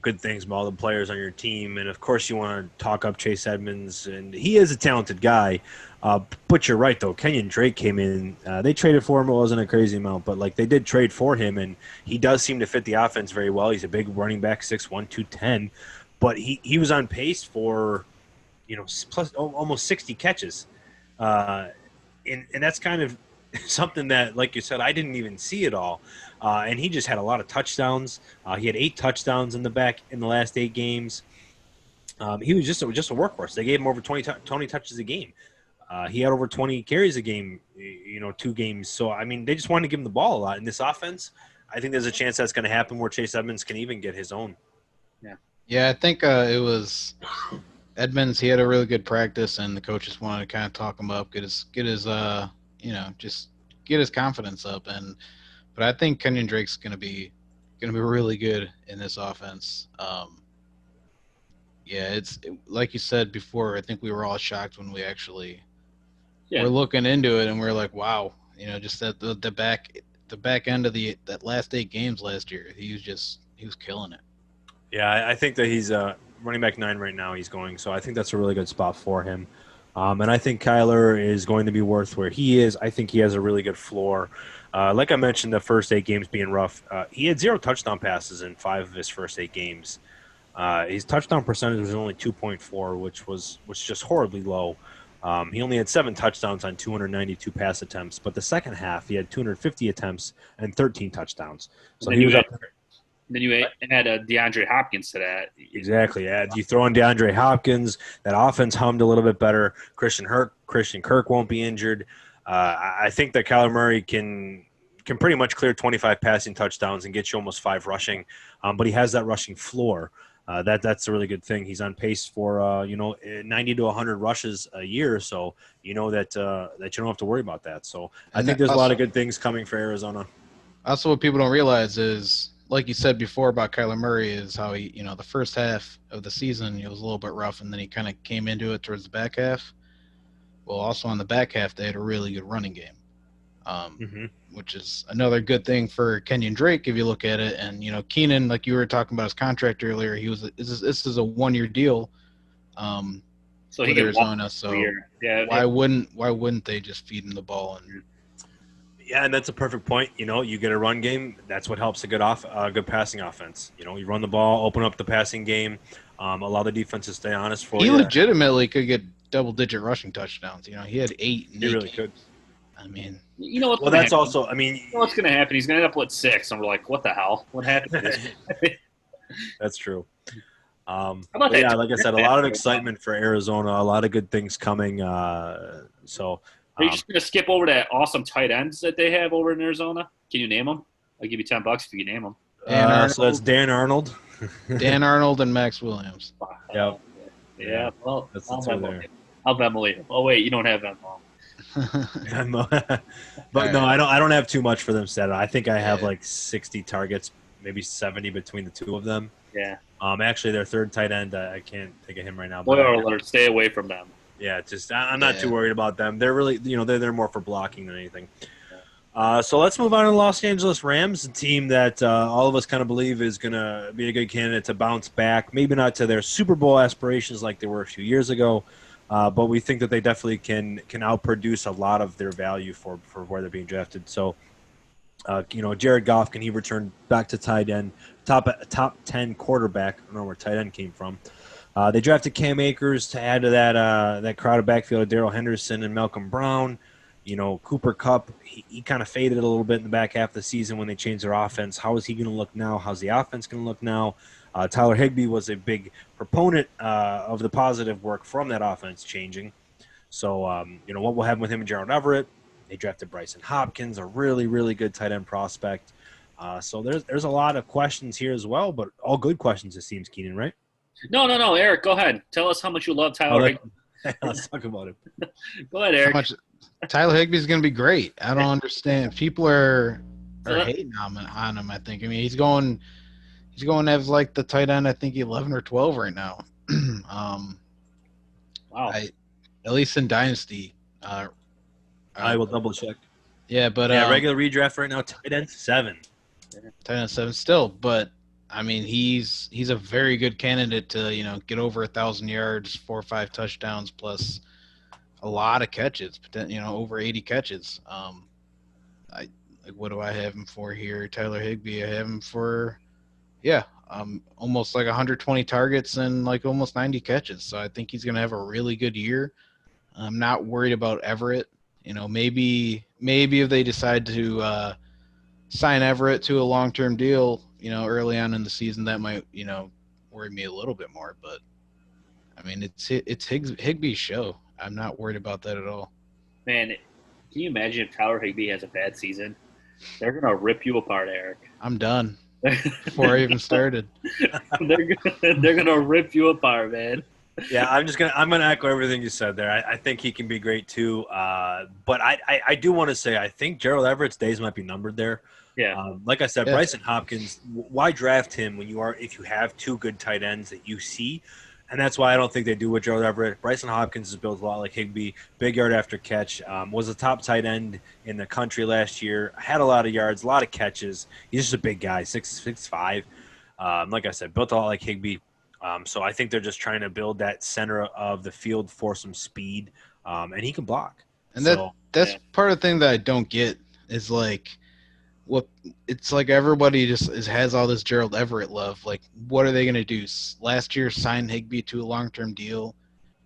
good things about all the players on your team. And, of course, you want to talk up Chase Edmonds. And he is a talented guy. But you're right, though. Kenyon Drake came in. They traded for him. It wasn't a crazy amount. But, they did trade for him. And he does seem to fit the offense very well. He's a big running back, 6'1", 210. But he was on pace for, plus almost 60 catches. And that's kind of something that, like you said, I didn't even see at all. And he just had a lot of touchdowns. He had 8 touchdowns in the last 8 games. He was just a workhorse. They gave him over 20 touches a game. He had over 20 carries a game, 2 games. So, they just wanted to give him the ball a lot. In this offense, I think there's a chance that's going to happen where Chase Edmonds can even get his own. Yeah, I think it was Edmonds. He had a really good practice, and the coaches wanted to kind of talk him up, get his just get his confidence up. But I think Kenyon Drake's going to be going to be really good in this offense. Yeah, like you said before. I think we were all shocked when we actually were looking into it, and we're like, wow, just that the back end of that last 8 games last year, he was killing it. Yeah, I think that he's running back 9 right now. He's going, so I think that's a really good spot for him. And I think Kyler is going to be worth where he is. I think he has a really good floor. Like I mentioned, the first 8 games being rough, he had 0 touchdown passes in 5 of his first 8 games. His touchdown percentage was only 2.4, which was just horribly low. He only had 7 touchdowns on 292 pass attempts, but the second half he had 250 attempts and 13 touchdowns. So he was up there. Then you add DeAndre Hopkins to that. Exactly. Yeah. You throw in DeAndre Hopkins, that offense hummed a little bit better. Christian Kirk won't be injured. I think that Kyler Murray can pretty much clear 25 passing touchdowns and get you almost 5 rushing, but he has that rushing floor. That's a really good thing. He's on pace for 90 to 100 rushes a year, so that you don't have to worry about that. So I think there's a lot of good things coming for Arizona. Also, what people don't realize is, like you said before about Kyler Murray, is how he, the first half of the season, it was a little bit rough, and then he kind of came into it towards the back half. Well, also on the back half, they had a really good running game, which is another good thing for Kenyon Drake if you look at it. And, Keenan, like you were talking about his contract earlier, this is a 1-year deal. So he can Arizona. So why wouldn't they just feed him the ball? Yeah, and that's a perfect point. You get a run game. That's what helps a good passing offense. You run the ball, open up the passing game, allow the defense to stay honest for you. He legitimately could get double-digit rushing touchdowns. He had 8. He really could. I mean, what's well, that's happen? also. I mean, what's going to happen? He's going to end up with 6, and we're like, what the hell? What happened? That's true. How about that? Yeah, like I said, a lot of excitement for Arizona. A lot of good things coming. So. Are you just going to skip over that awesome tight ends that they have over in Arizona? Can you name them? I'll give you $10 if you can name them. So that's Dan Arnold. Dan Arnold and Max Williams. Yep. Yeah. Well, that's I'll Venmo. Oh wait, you don't have Venmo. But no, I don't have too much for them set. I think I have like 60 targets, maybe 70 between the 2 of them. Yeah. Actually, their third tight end, I can't think of him right now. Spoiler alert: stay away from them. Yeah, I'm not too worried about them. They're really, they're more for blocking than anything. So let's move on to the Los Angeles Rams, a team that all of us kind of believe is going to be a good candidate to bounce back. Maybe not to their Super Bowl aspirations like they were a few years ago, but we think that they definitely can outproduce a lot of their value for where they're being drafted. So, Jared Goff, can he return back to tight end, top 10 quarterback? I don't know where tight end came from. They drafted Cam Akers to add to that crowded backfield of Darrell Henderson and Malcolm Brown. Cooper Kupp, he kind of faded a little bit in the back half of the season when they changed their offense. How is he going to look now? How's the offense going to look now? Tyler Higbee was a big proponent of the positive work from that offense changing. So, what will happen with him and Gerald Everett? They drafted Bryson Hopkins, a really, really good tight end prospect. So there's a lot of questions here as well, but all good questions, it seems, Keenan, right? No, Eric, go ahead. Tell us how much you love Tyler Higbee. Let's talk about it. Go ahead, Eric. Tyler Higbee's going to be great. I don't understand. People are hating on him, I think. I mean, he's going as like the tight end, I think 11 or 12 right now. Wow. At least in Dynasty. I will double check. Yeah, but regular redraft right now, tight end 7. Tight end 7 still, but I mean, he's a very good candidate to, get over 1,000 yards, 4 or 5 touchdowns, plus a lot of catches, over 80 catches. What do I have him for here? Tyler Higbee, I have him for, almost like 120 targets and like almost 90 catches. So I think he's going to have a really good year. I'm not worried about Everett. Maybe if they decide to sign Everett to a long-term deal, early on in the season, that might, worry me a little bit more. But I mean, it's Higbee's show. I'm not worried about that at all. Man, can you imagine if Tyler Higbee has a bad season? They're gonna rip you apart, Eric. I'm done before I even started. They're gonna rip you apart, man. Yeah, I'm gonna echo everything you said there. I think he can be great too. But I do want to say I think Gerald Everett's days might be numbered there. Yeah. Like I said, Yeah. Bryson Hopkins, why draft him if you have two good tight ends that you see? And that's why I don't think they do with Gerald Everett. Bryson Hopkins is built a lot like Higbee, big yard after catch, was a top tight end in the country last year, had a lot of yards, a lot of catches. He's just a big guy, 6'5". Like I said, built a lot like Higbee. So I think they're just trying to build that center of the field for some speed, and he can block. And So that's part of the thing that I don't get is like what it's like everybody just has all this Gerald Everett love. Like, what are they going to do? Last year, sign Higbee to a long-term deal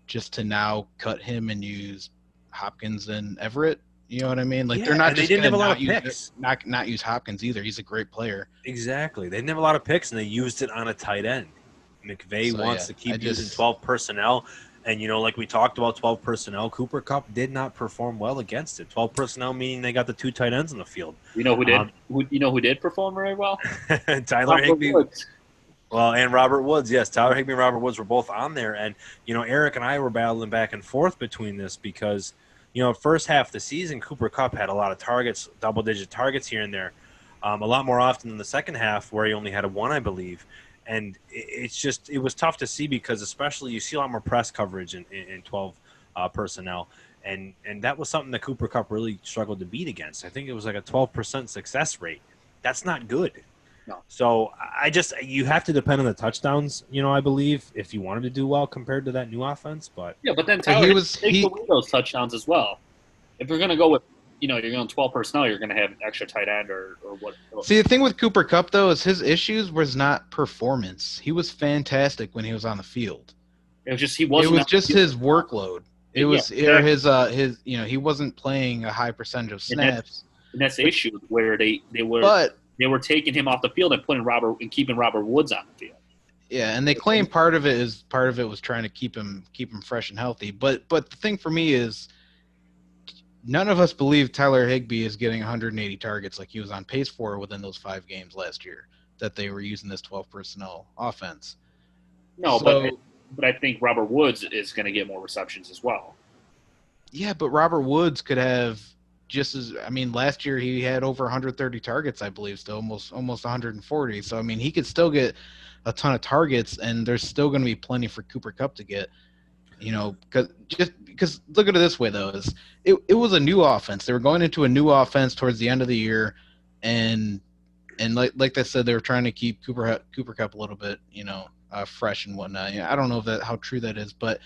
just to now cut him and use Hopkins and Everett? You know what I mean? Like, yeah, they're not and just they didn't going have a to lot of picks. not use Hopkins either. He's a great player. Exactly. They didn't have a lot of picks, and they used it on a tight end. McVay So, wants yeah, to keep I using just- 12 personnel. And, like we talked about 12 personnel, Cooper Kupp did not perform well against it. 12 personnel meaning they got the two tight ends on the field. You know who did? Who did perform very well? Tyler Robert Higbee. Woods. Well, and Robert Woods, yes. Tyler Higbee and Robert Woods were both on there. And, Eric and I were battling back and forth between this because, first half of the season, Cooper Kupp had a lot of targets, double-digit targets here and there, a lot more often than the second half where he only had one, I believe. And it was tough to see because especially you see a lot more press coverage in 12 personnel. And that was something that Cooper Kupp really struggled to beat against. I think it was like a 12% success rate. That's not good. No. So you have to depend on the touchdowns, I believe, if you want him to do well compared to that new offense. But Yeah, but then So Tyler he was- takes he- away those touchdowns as well. If you're going to go with, you're going 12 personnel, you're going to have an extra tight end or what. See, the thing with Cooper Kupp, though, is his issues was not performance. He was fantastic when he was on the field. It was just he It wasn't. was just his workload. It was Yeah, his he wasn't playing a high percentage of And that's- snaps. And that's the issue where they were But taking him off the field and keeping Robert Woods on the field. yeah, and they claim part of it was trying to keep him fresh and healthy. But the thing for me is none of us believe Tyler Higbee is getting 180 targets like he was on pace for within those 5 games last year that they were using this 12 personnel offense. No, So- but I think Robert Woods is going to get more receptions as well. Yeah, but Robert Woods could have last year he had over 130 targets, I believe, still almost 140. So he could still get a ton of targets, and there's still going to be plenty for Cooper Kupp to get. Because look at it this way though, it was a new offense. They were going into a new offense towards the end of the year, and like they said, they were trying to keep Cooper Kupp a little bit, fresh and whatnot. I don't know how true that is, but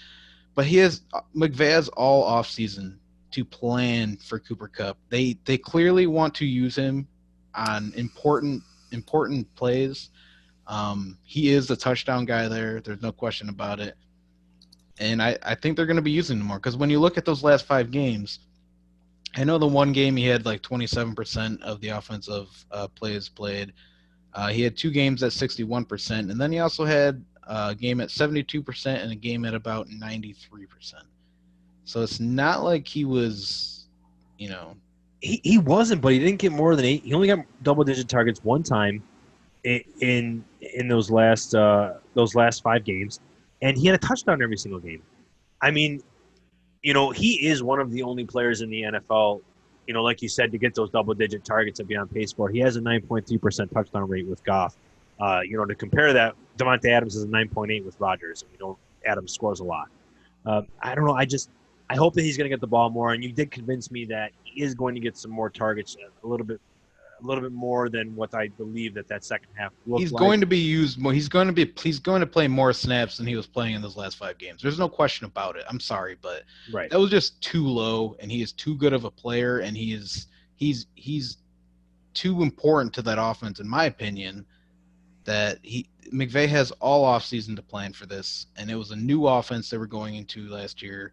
McVay has all off season to plan for Cooper Kupp. They clearly want to use him on important plays. He is the touchdown guy there. There's no question about it. And I think they're going to be using him more because when you look at those last 5 games, I know the one game he had like 27% of the offensive plays played. He had 2 games at 61%, and then he also had a game at 72% and a game at about 93%. So it's not like he was, He wasn't, but he didn't get more than 8. He only got double-digit targets one time in those last 5 games, and he had a touchdown every single game. He is one of the only players in the NFL, like you said, to get those double-digit targets and be on pace for. He has a 9.3% touchdown rate with Goff. To compare that, Devontae Adams is a 9.8 with Rodgers. Adams scores a lot. I don't know. I hope that he's going to get the ball more, and you did convince me that he is going to get some more targets, a little bit more than what I believe that second half looked he's like. going to be used more. He's going to play more snaps than he was playing in those last 5 games. There's no question about it. I'm sorry, but Right. that was just too low, and he is too good of a player, and he's too important to that offense, in my opinion. That McVay has all offseason to plan for this, and it was a new offense they were going into last year,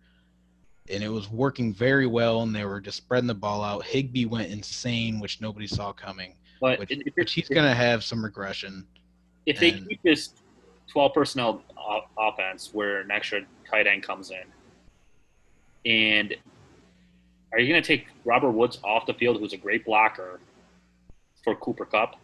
and it was working very well, and they were just spreading the ball out. Higbee went insane, which nobody saw coming, But which he's going to have some regression. if they and- keep this 12 personnel offense where an extra tight end comes in, and are you going to take Robert Woods off the field, who's a great blocker, for Cooper Kupp?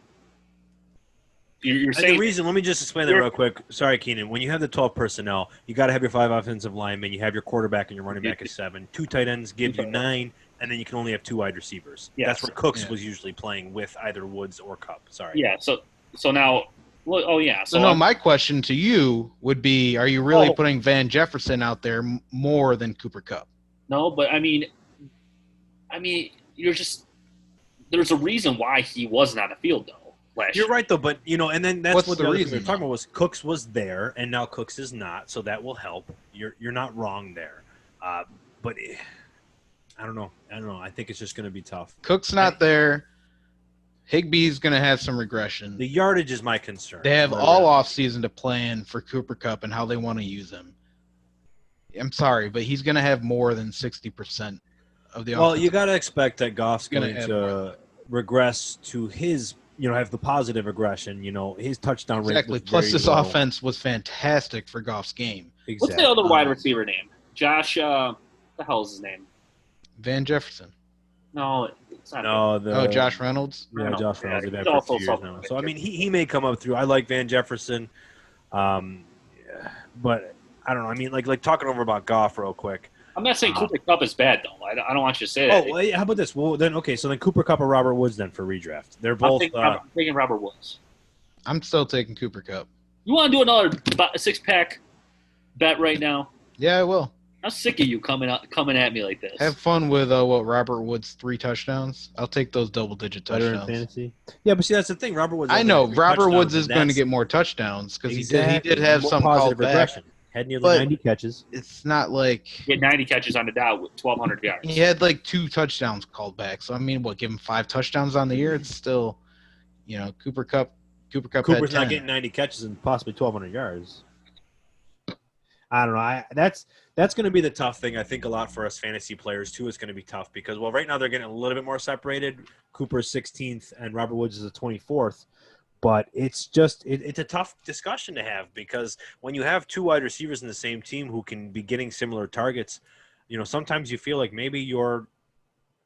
You're And saying the reason, let me just explain that real quick. Sorry, Keenan. When you have the 12 personnel, you got to have your 5 offensive linemen. You have your quarterback and your running back is 7. 2 tight ends give you 9. and then you can only have 2 wide receivers. Yes. That's where Cooks Yeah. was usually playing with either Woods or Kupp. Sorry. Yeah. So now, well, oh yeah. So no, my question to you would be: are you really putting Van Jefferson out there more than Cooper Kupp? No, but I mean, you're just there's a reason why he wasn't on the field though. You're right though, but and then that's What's what the the reason, we were talking about was Cooks was there, and now Cooks is not, so that will help. You're not wrong there, but I don't know. I think it's just going to be tough. Cook's not there. Higbee's going to have some regression. The yardage is my concern. They have all offseason to plan for Cooper Kupp and how they want to use him. I'm sorry, but he's going to have more than 60% of the offense. Well, you got to expect that Goff's going to regress to his, have the positive regression. His touchdown rate. Exactly. Plus, this offense was fantastic for Goff's game. Exactly. What's the other wide receiver name? Josh, the hell is his name? Van Jefferson. No, it's not. No, Josh Reynolds. Yeah, Josh Reynolds. Yeah, Been for a few years now. So I mean, he may come up through. I like Van Jefferson, but I don't know. I mean, like talking over about Goff real quick. I'm not saying Cooper Kupp is bad though. I don't want you to say that. Oh, well, how about this? Well, then okay. So then Cooper Kupp or Robert Woods then for redraft. They're both. I'm taking Robert Woods. I'm still taking Cooper Kupp. You want to do another 6-pack bet right now? Yeah, I will. I'm sick of you coming at me like this. Have fun with Robert Woods' 3 touchdowns. I'll take those double-digit touchdowns. Fantasy. Yeah, but see, that's the thing. Robert Woods. I know Robert Woods is going to get more touchdowns because he did have some positive called regression. Had nearly 90 catches. It's not like he had 90 catches on the dot with 1,200 yards. He had like 2 touchdowns called back. So I mean, give him 5 touchdowns on the year? It's still, Cooper Kupp. Cooper's not getting 90 catches and possibly 1,200 yards. I don't know. That's going to be the tough thing. I think a lot for us fantasy players too is going to be tough because right now they're getting a little bit more separated. Cooper's 16th and Robert Woods is the 24th. But it's just it's a tough discussion to have because when you have 2 wide receivers in the same team who can be getting similar targets, sometimes you feel like maybe you're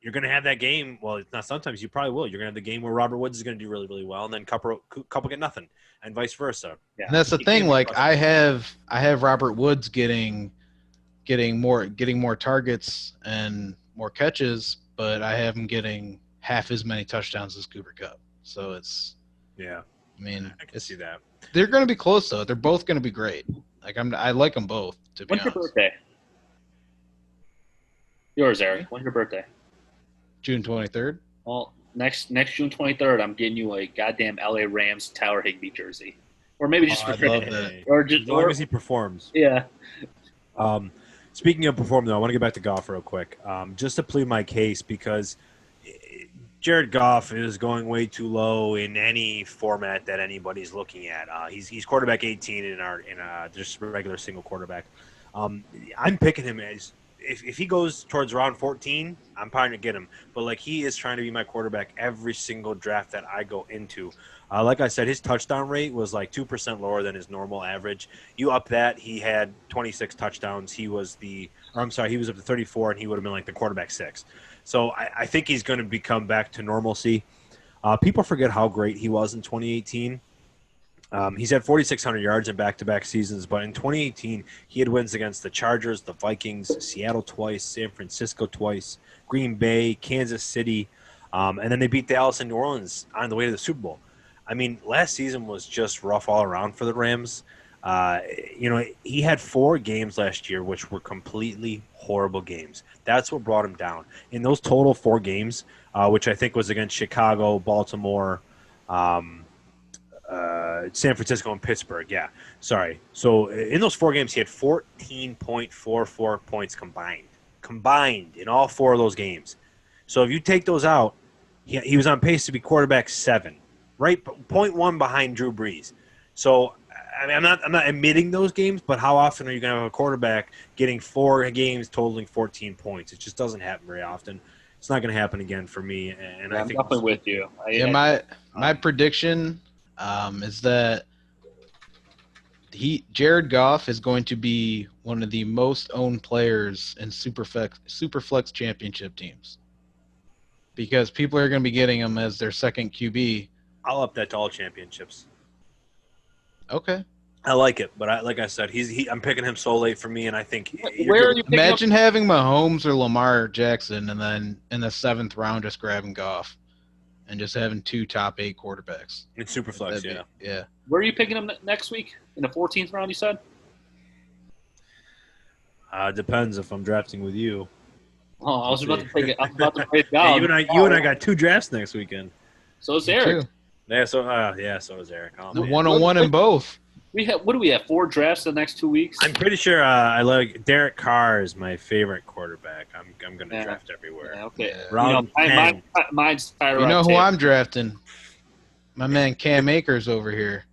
going to have that game. Well, it's not sometimes. You probably will. You're going to have the game where Robert Woods is going to do really, really well, and then Kupp will get nothing, and vice versa. Yeah. And that's the thing. Like I have Robert Woods getting more targets and more catches, but I have him getting half as many touchdowns as Cooper Kupp. So it's yeah. I mean, I can see that. They're going to be close though. They're both going to be great. Like I like them both. To be honest. When's your birthday? Yours, Eric. When's your birthday? June 23rd. Well, next June 23rd, I'm getting you a goddamn LA Rams Tyler Higbee jersey, or maybe just for that. Or just as long as he performs. Yeah. Speaking of performing, though, I want to get back to Goff real quick, just to plead my case because Jared Goff is going way too low in any format that anybody's looking at. He's quarterback 18 in just regular single quarterback. I'm picking him as. If he goes towards round 14, I'm probably going to get him. But, he is trying to be my quarterback every single draft that I go into. Like I said, his touchdown rate was 2% lower than his normal average. You up that, he had 26 touchdowns. He was up to 34, and he would have been the quarterback 6. So I think he's going to become back to normalcy. People forget how great he was in 2018. He's had 4,600 yards in back-to-back seasons, but in 2018, he had wins against the Chargers, the Vikings, Seattle twice, San Francisco twice, Green Bay, Kansas City, and then they beat Dallas and New Orleans on the way to the Super Bowl. I mean, last season was just rough all around for the Rams. He had 4 games last year which were completely horrible games. That's what brought him down. In those total 4 games, which I think was against Chicago, Baltimore, San Francisco and Pittsburgh, yeah. Sorry. So in those 4 games, he had 14.44 points combined in all 4 of those games. So if you take those out, he was on pace to be quarterback 7, right? 0.1 behind Drew Brees. So I mean, I'm not admitting those games, but how often are you going to have a quarterback getting 4 games totaling 14 points? It just doesn't happen very often. It's not going to happen again for me. And I'm definitely with you. My prediction is that Jared Goff is going to be one of the most owned players in Superflex championship teams because people are going to be getting him as their second QB. I'll up that to all championships. Okay. I like it, but like I said, I'm picking him so late for me, and I think Where are you picking Imagine having Mahomes or Lamar Jackson, and then in the 7th round just grabbing Goff, and just having 2 top 8 quarterbacks. in Superflex. Yeah. Where are you picking him next week? In the 14th round, you said? Depends if I'm drafting with you. Oh, I was about to pick it. I was about to break it Yeah, down. you and I got 2 drafts next weekend. So is Eric. Too. Yeah, so is Eric. Oh, The man. 1-on-1 in both. What do we have? 4 drafts the next 2 weeks? I'm pretty sure I like Derek Carr is my favorite quarterback. I'm going to draft everywhere. Yeah, okay. Yeah. Round 10. Mine's Tyrod You know who Taylor. I'm drafting? My man Cam Akers over here.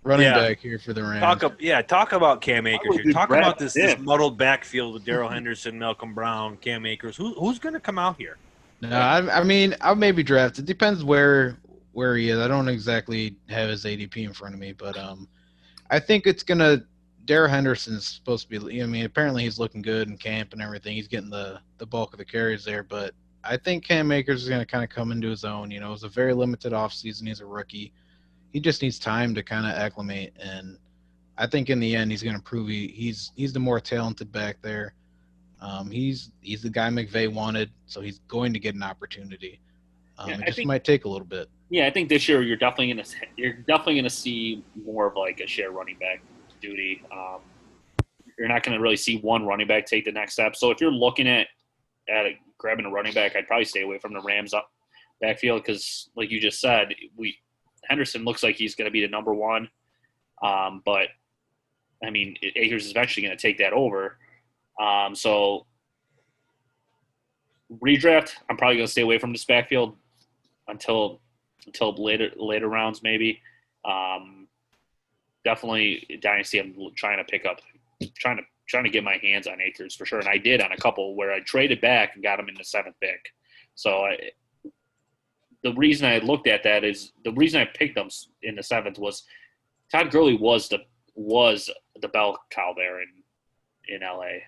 Running back here for the Rams. Talk about Cam Akers would here. you Talk about draft this him? muddled backfield with Darrell Henderson, Malcolm Brown, Cam Akers. Who's going to come out here? No, I mean, I'll maybe draft. It depends where he is. I don't exactly have his ADP in front of me, but I think it's gonna. Darrell Henderson's supposed to be. I mean, apparently he's looking good in camp and everything. He's getting the bulk of the carries there, but I think Cam Akers is gonna kind of come into his own. You know, it was a very limited offseason. He's a rookie. He just needs time to kind of acclimate, and I think in the end he's gonna prove he's the more talented back there. He's the guy McVay wanted, so he's going to get an opportunity. It just might take a little bit. Yeah, I think this year you're definitely gonna see more of like a share running back duty. You're not gonna really see one running back take the next step. So if you're looking at grabbing a running back, I'd probably stay away from the Rams up backfield because, like you just said, Henderson looks like he's gonna be the number one. But I mean, Akers is eventually gonna take that over. So redraft, I'm probably gonna stay away from this backfield until later rounds maybe. Definitely Dynasty. I'm trying to get my hands on Akers for sure, and I did on a couple where I traded back and got him in the 7th pick. So the reason I looked at that is the reason I picked them in the 7th was Todd Gurley was the bell cow there in LA.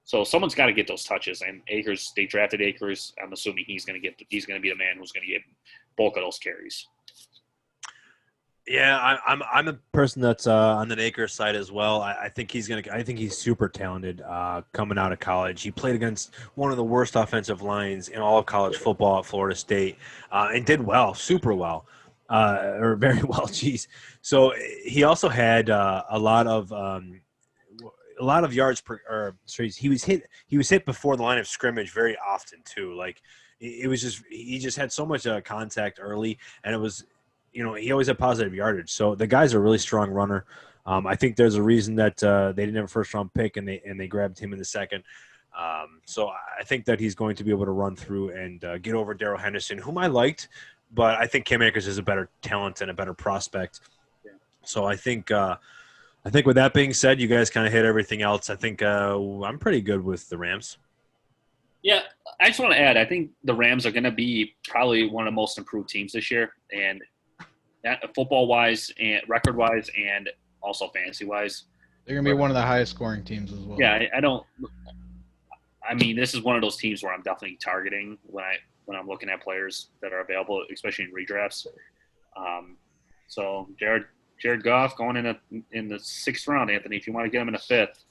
So someone's got to get those touches, and Akers. They drafted Akers. I'm assuming he's going to be the man who's going to get bulk of those carries. Yeah, I'm a person that's on the Akers side as well. I think he's super talented coming out of college. He played against one of the worst offensive lines in all of college football at Florida State and did well, super well, or very well. Geez. So he also had a lot of yards per. He was hit before the line of scrimmage very often too. Like he just had so much contact early, and it was. You know, he always had positive yardage. So the guy's a really strong runner. I think there's a reason that they didn't have a first-round pick and they grabbed him in the 2nd. So I think that he's going to be able to run through and get over Darrell Henderson, whom I liked, but I think Cam Akers is a better talent and a better prospect. Yeah. So I think with that being said, you guys kind of hit everything else. I think I'm pretty good with the Rams. Yeah, I just want to add, I think the Rams are going to be probably one of the most improved teams this year, and football-wise and record-wise and also fantasy-wise. They're going to be one of the highest scoring teams as well. Yeah, I mean, this is one of those teams where I'm definitely targeting when I'm looking at players that are available, especially in redrafts. So Jared Goff going in the 6th round, Anthony. If you want to get him in the 5th,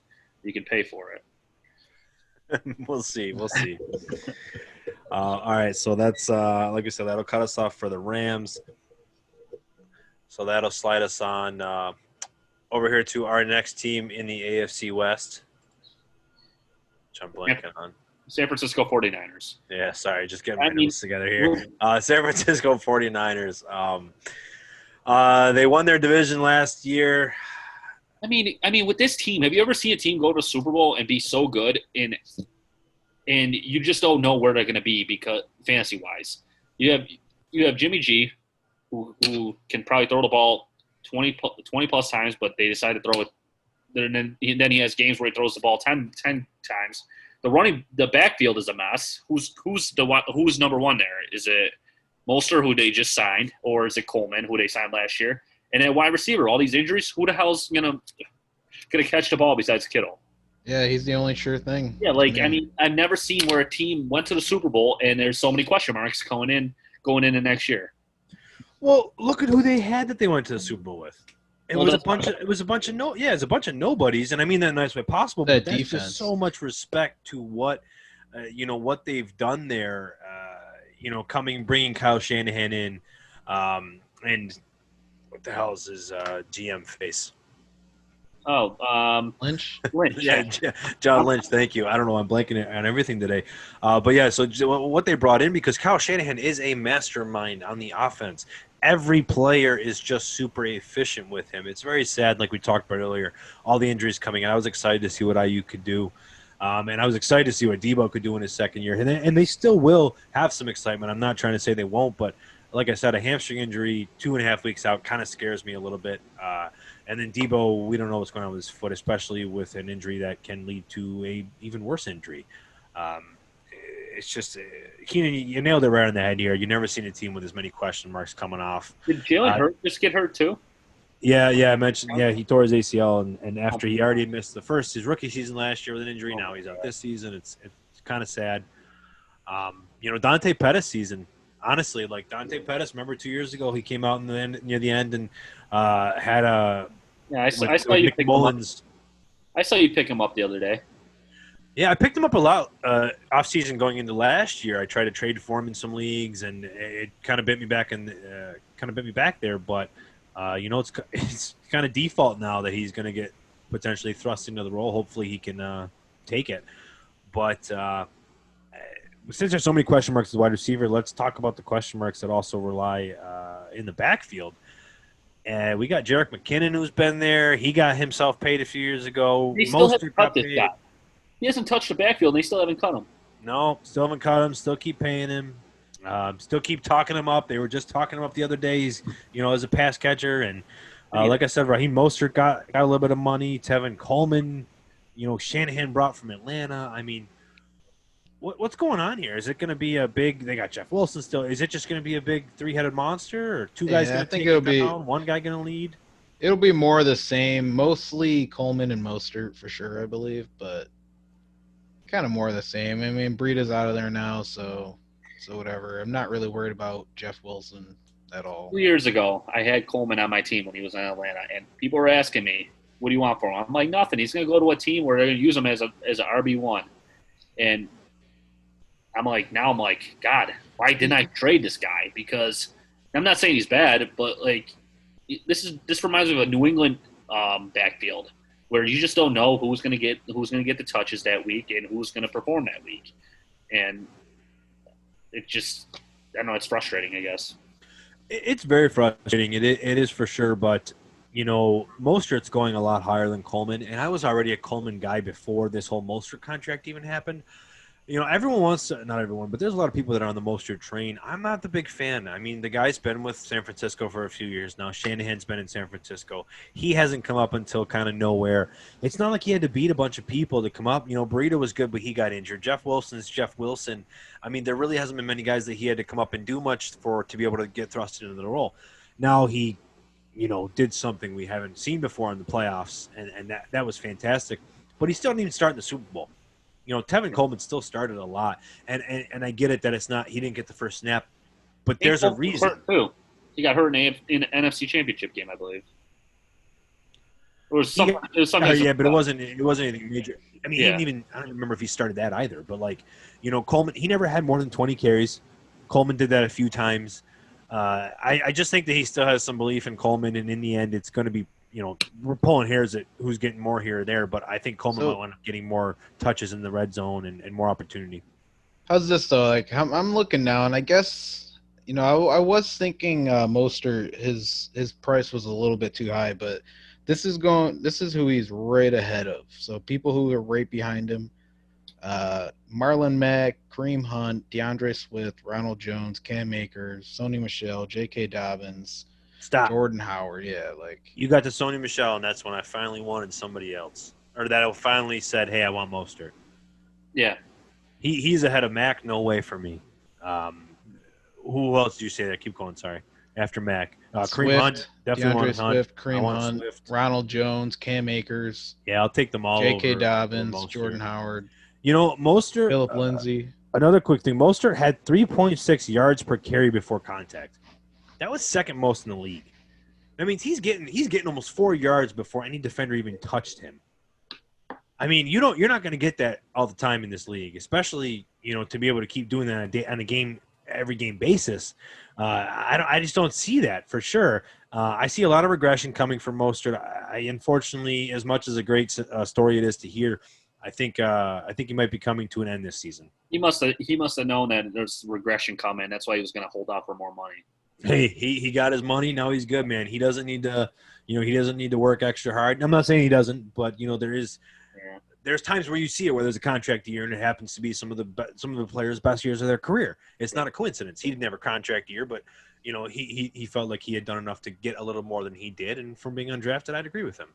you can pay for it. We'll see. All right, so that's like I said, that'll cut us off for the Rams. So that'll slide us on over here to our next team in the AFC West, which I'm blanking on. San Francisco 49ers. Yeah, sorry, just getting my notes together here. San Francisco 49ers. They won their division last year. I mean, with this team, have you ever seen a team go to a Super Bowl and be so good and you just don't know where they're going to be because fantasy-wise, you have Jimmy G, who can probably throw the ball 20 plus times, but they decide to throw it. Then he has games where he throws the ball 10 times. The backfield is a mess. Who's number one there? Is it Mostert, who they just signed, or is it Coleman, who they signed last year? And at wide receiver, all these injuries, who the hell's gonna catch the ball besides Kittle? Yeah, he's the only sure thing. Yeah, I mean, I've never seen where a team went to the Super Bowl and there's so many question marks going into next year. Well, look at who they had that they went to the Super Bowl with. It Well, was a that's- bunch of it's a bunch of nobodies, and I mean that in the nice way possible. That But that's defense. just so much respect to what what they've done there. Bringing Kyle Shanahan in, and what the hell is his GM face? Lynch. Lynch. Yeah. John Lynch. Thank you. I don't know. I'm blanking on everything today. But yeah, so what they brought in, because Kyle Shanahan is a mastermind on the offense. Every player is just super efficient with him. It's very sad, like we talked about earlier, all the injuries coming in. I was excited to see what IU could do. And I was excited to see what Debo could do in his second year. And they still will have some excitement. I'm not trying to say they won't, but like I said, a hamstring injury 2.5 weeks out kind of scares me a little bit. And then Debo, we don't know what's going on with his foot, especially with an injury that can lead to a even worse injury. It's just Keenan, you nailed it right on the head here. You've never seen a team with as many question marks coming off. Did Jalen Hurts just get hurt too? Yeah, I mentioned. Yeah, he tore his ACL, and after he already missed his rookie season last year with an injury, now he's out this season. It's kind of sad. Dante Pettis season. Honestly, like Dante Pettis, remember 2 years ago he came out near the end and had a I saw you pick him up. I saw you pick him up the other day. Yeah, I picked him up a lot off season going into last year. I tried to trade for him in some leagues, and it kind of bit me back there. But it's kind of default now that he's going to get potentially thrust into the role. Hopefully, he can take it. But since there's so many question marks as wide receiver, let's talk about the question marks that also rely in the backfield. And we got Jerick McKinnon, who's been there. He got himself paid a few years ago. They still haven't cut this guy. He hasn't touched the backfield, and they still haven't cut him. No, still haven't cut him. Still keep paying him. Still keep talking him up. They were just talking him up the other day. He's, as a pass catcher. And like I said, Raheem Mostert got a little bit of money. Tevin Coleman, Shanahan brought from Atlanta. I mean, what's going on here? Is it going to be a big – they got Jeff Wilson still. Is it just going to be a big three-headed monster, or two guys going to take it down, one guy going to lead? It'll be more of the same. Mostly Coleman and Mostert for sure, I believe, but kind of more of the same. I mean, Breida's out of there now, so whatever. I'm not really worried about Jeff Wilson at all. 2 years ago, I had Coleman on my team when he was in Atlanta, and people were asking me, what do you want for him? I'm like, nothing. He's going to go to a team where they're going to use him as an RB1. And I'm like, God, why didn't I trade this guy? Because I'm not saying he's bad, but like this reminds me of a New England backfield where you just don't know who's going to get the touches that week and who's going to perform that week, and it just I don't know, it's frustrating, I guess. It's very frustrating. It is for sure, but Mostert's going a lot higher than Coleman, and I was already a Coleman guy before this whole Mostert contract even happened. Everyone wants to – not everyone, but there's a lot of people that are on the Mostert train. I'm not the big fan. I mean, the guy's been with San Francisco for a few years now. Shanahan's been in San Francisco. He hasn't come up until kind of nowhere. It's not like he had to beat a bunch of people to come up. Breida was good, but he got injured. Jeff Wilson's Jeff Wilson. I mean, there really hasn't been many guys that he had to come up and do much for to be able to get thrust into the role. Now he, did something we haven't seen before in the playoffs, and that was fantastic. But he still didn't even start in the Super Bowl. Tevin Coleman still started a lot, and I get it that it's not he didn't get the first snap, but there's a reason. Too. He got hurt in an NFC Championship game, I believe. It was something. But it wasn't anything major. I mean, he didn't even. I don't remember if he started that either. But Coleman, he never had more than 20 carries. Coleman did that a few times. I just think that he still has some belief in Coleman, and in the end, it's going to be. We're pulling hairs at who's getting more here or there, but I think Coleman might end up getting more touches in the red zone and more opportunity. How's this though? Like I'm looking now, and I guess I was thinking Mostert his price was a little bit too high, but this is who he's right ahead of. So people who are right behind him: Marlon Mack, Kareem Hunt, DeAndre Swift, Ronald Jones, Cam Akers, Sony Michel, J.K. Dobbins. Stop. Jordan Howard, you got to Sony Michel, and that's when I finally wanted somebody else, or that I finally said, "Hey, I want Mostert." Yeah, he's ahead of Mac. No way for me. Who else do you say that? Keep going. Sorry. After Mac, Kareem Hunt, definitely DeAndre Swift, Kareem Hunt, Ronald Jones, Cam Akers. Yeah, I'll take them all. J.K. Dobbins, Jordan Howard. Mostert. Phillip Lindsay. Another quick thing: Mostert had 3.6 yards per carry before contact. That was second most in the league. That means he's getting almost 4 yards before any defender even touched him. I mean, you're not going to get that all the time in this league, especially to be able to keep doing that on a every game basis. I just don't see that for sure. I see a lot of regression coming from Mostert. I unfortunately, as much as a great story it is to hear, I think he might be coming to an end this season. He must have known that there's regression coming. That's why he was going to hold out for more money. Hey, he got his money. Now he's good, man. He doesn't need to, he doesn't need to work extra hard. I'm not saying he doesn't, but there's times where you see it where there's a contract year and it happens to be some of the players' best years of their career. It's not a coincidence. He didn't have a contract year, but he felt like he had done enough to get a little more than he did, and from being undrafted, I'd agree with him.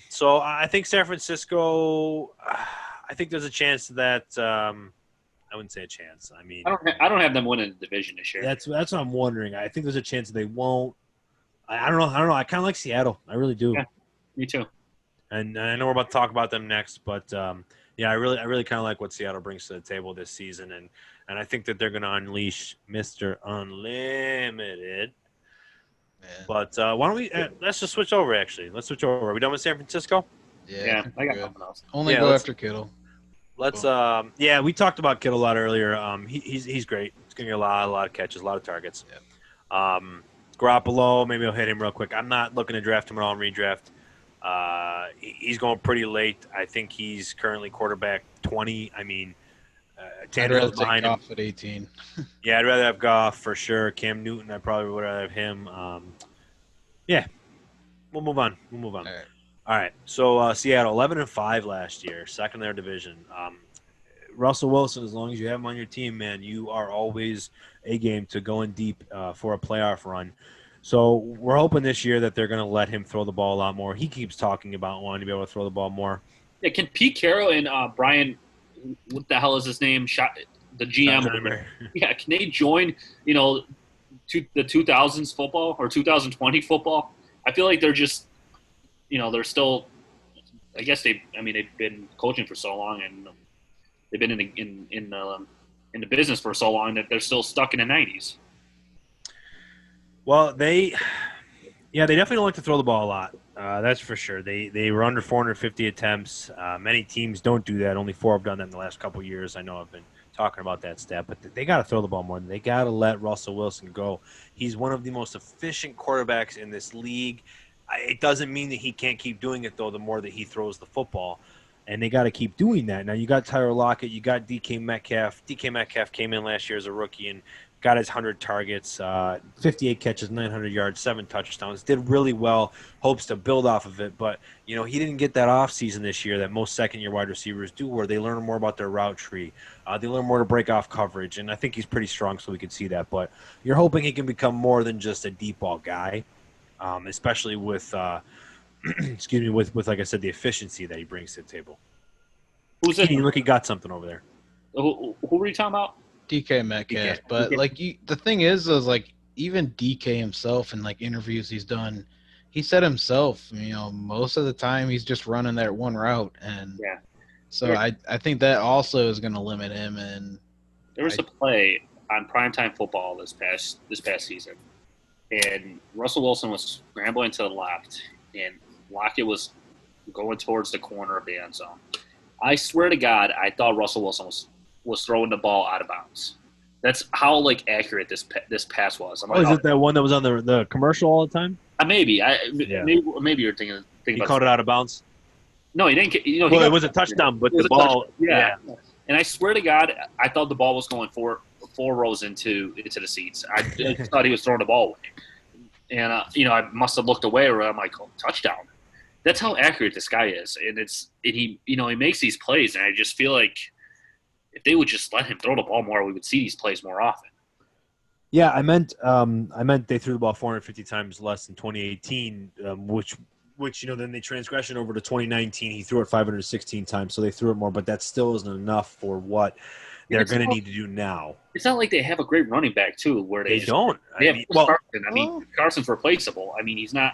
So I think San Francisco. I think there's a chance that. I wouldn't say a chance. I mean, I don't have them winning the division this year. That's what I'm wondering. I think there's a chance that they won't. I don't know. I kind of like Seattle. I really do. Yeah, me too. And I know we're about to talk about them next, but I really kind of like what Seattle brings to the table this season, and I think that they're going to unleash Mr. Unlimited. Man. But why don't we let's just switch over? Actually, let's switch over. Are we done with San Francisco? Yeah, I got something else. Only go after Kittle. Let's we talked about Kittle a lot earlier. He's great. He's gonna get a lot of catches, a lot of targets. Yeah. Garoppolo, maybe I'll hit him real quick. I'm not looking to draft him at all in redraft. He's going pretty late. I think he's currently quarterback 20. I mean, Tannehill's behind him. Goff at 18. Yeah, I'd rather have Goff for sure. Cam Newton, I probably would rather have him. We'll move on. All right. So Seattle, 11-5 last year, second in their division. Russell Wilson, as long as you have him on your team, man, you are always a game to go in deep for a playoff run. So we're hoping this year that they're going to let him throw the ball a lot more. He keeps talking about wanting to be able to throw the ball more. Yeah, can Pete Carroll and Brian, what the hell is his name? The GM. Yeah, can they join? The 2000s football or 2020 football? I feel like they're just. They're still. I guess they've been coaching for so long, and they've been in the business for so long that they're still stuck in the 90s. Well, they definitely don't like to throw the ball a lot. That's for sure. They were under 450 attempts. Many teams don't do that. Only 4 have done that in the last couple of years. I know I've been talking about that stat, but they got to throw the ball more. They got to let Russell Wilson go. He's one of the most efficient quarterbacks in this league. It doesn't mean that he can't keep doing it, though, the more that he throws the football. And they got to keep doing that. Now, you got Tyler Lockett. You got DK Metcalf. DK Metcalf came in last year as a rookie and got his 100 targets, 58 catches, 900 yards, 7 touchdowns. Did really well. Hopes to build off of it. But, he didn't get that offseason this year that most second-year wide receivers do, where they learn more about their route tree. They learn more to break off coverage. And I think he's pretty strong, so we can see that. But you're hoping he can become more than just a deep ball guy. Especially with, with like I said, the efficiency that he brings to the table. Who's it? Look, he got something over there. Who were you talking about? DK Metcalf. But the thing is even DK himself in interviews he's done, he said himself, most of the time he's just running that one route, and so I think that also is going to limit him. And there was a play on primetime football this past season. And Russell Wilson was scrambling to the left, and Lockett was going towards the corner of the end zone. I swear to God, I thought Russell Wilson was throwing the ball out of bounds. That's how accurate this pass was. Is it that one that was on the commercial all the time? Maybe you're thinking. He caught it out of bounds. No, he didn't. It was a touchdown, but the ball. Yeah. And I swear to God, I thought the ball was going four rows into the seats. I thought he was throwing the ball away. And, I must have looked away, or I'm like, oh, touchdown. That's how accurate this guy is. And he makes these plays, and I just feel like if they would just let him throw the ball more, we would see these plays more often. Yeah, I meant they threw the ball 450 times less than 2018, which then they transgression over to 2019. He threw it 516 times, so they threw it more, but that still isn't enough for what they're going to need to do now. It's not like they have a great running back too, where they don't. Carson. Carson's replaceable. He's not.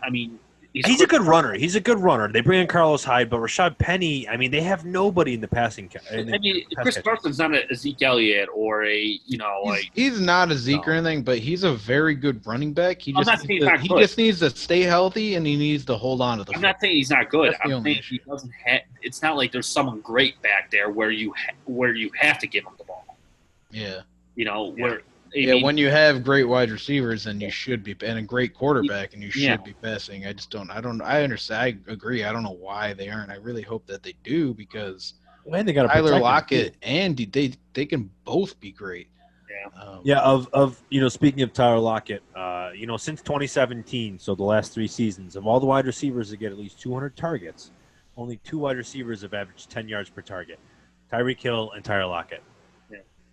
He's a good runner. He's a good runner. They bring in Carlos Hyde, but Rashad Penny, I mean, they have nobody in the passing. Chris Carson's not a Zeke Elliott or he's not a Zeke or anything, but he's a very good running back. He just needs to stay healthy and he needs to hold on to the. I'm not saying he's not good. I'm saying he doesn't have. It's not like there's someone great back there where you have to give him the ball. Yeah. When you have great wide receivers, then you should be, and a great quarterback, and you should be passing. I understand. I agree. I don't know why they aren't. I really hope that they do because they got Tyler Lockett and they can both be great. Yeah. Speaking of Tyler Lockett, since 2017, so the last 3 seasons, of all the wide receivers that get at least 200 targets, only 2 wide receivers have averaged 10 yards per target: Tyreek Hill and Tyler Lockett.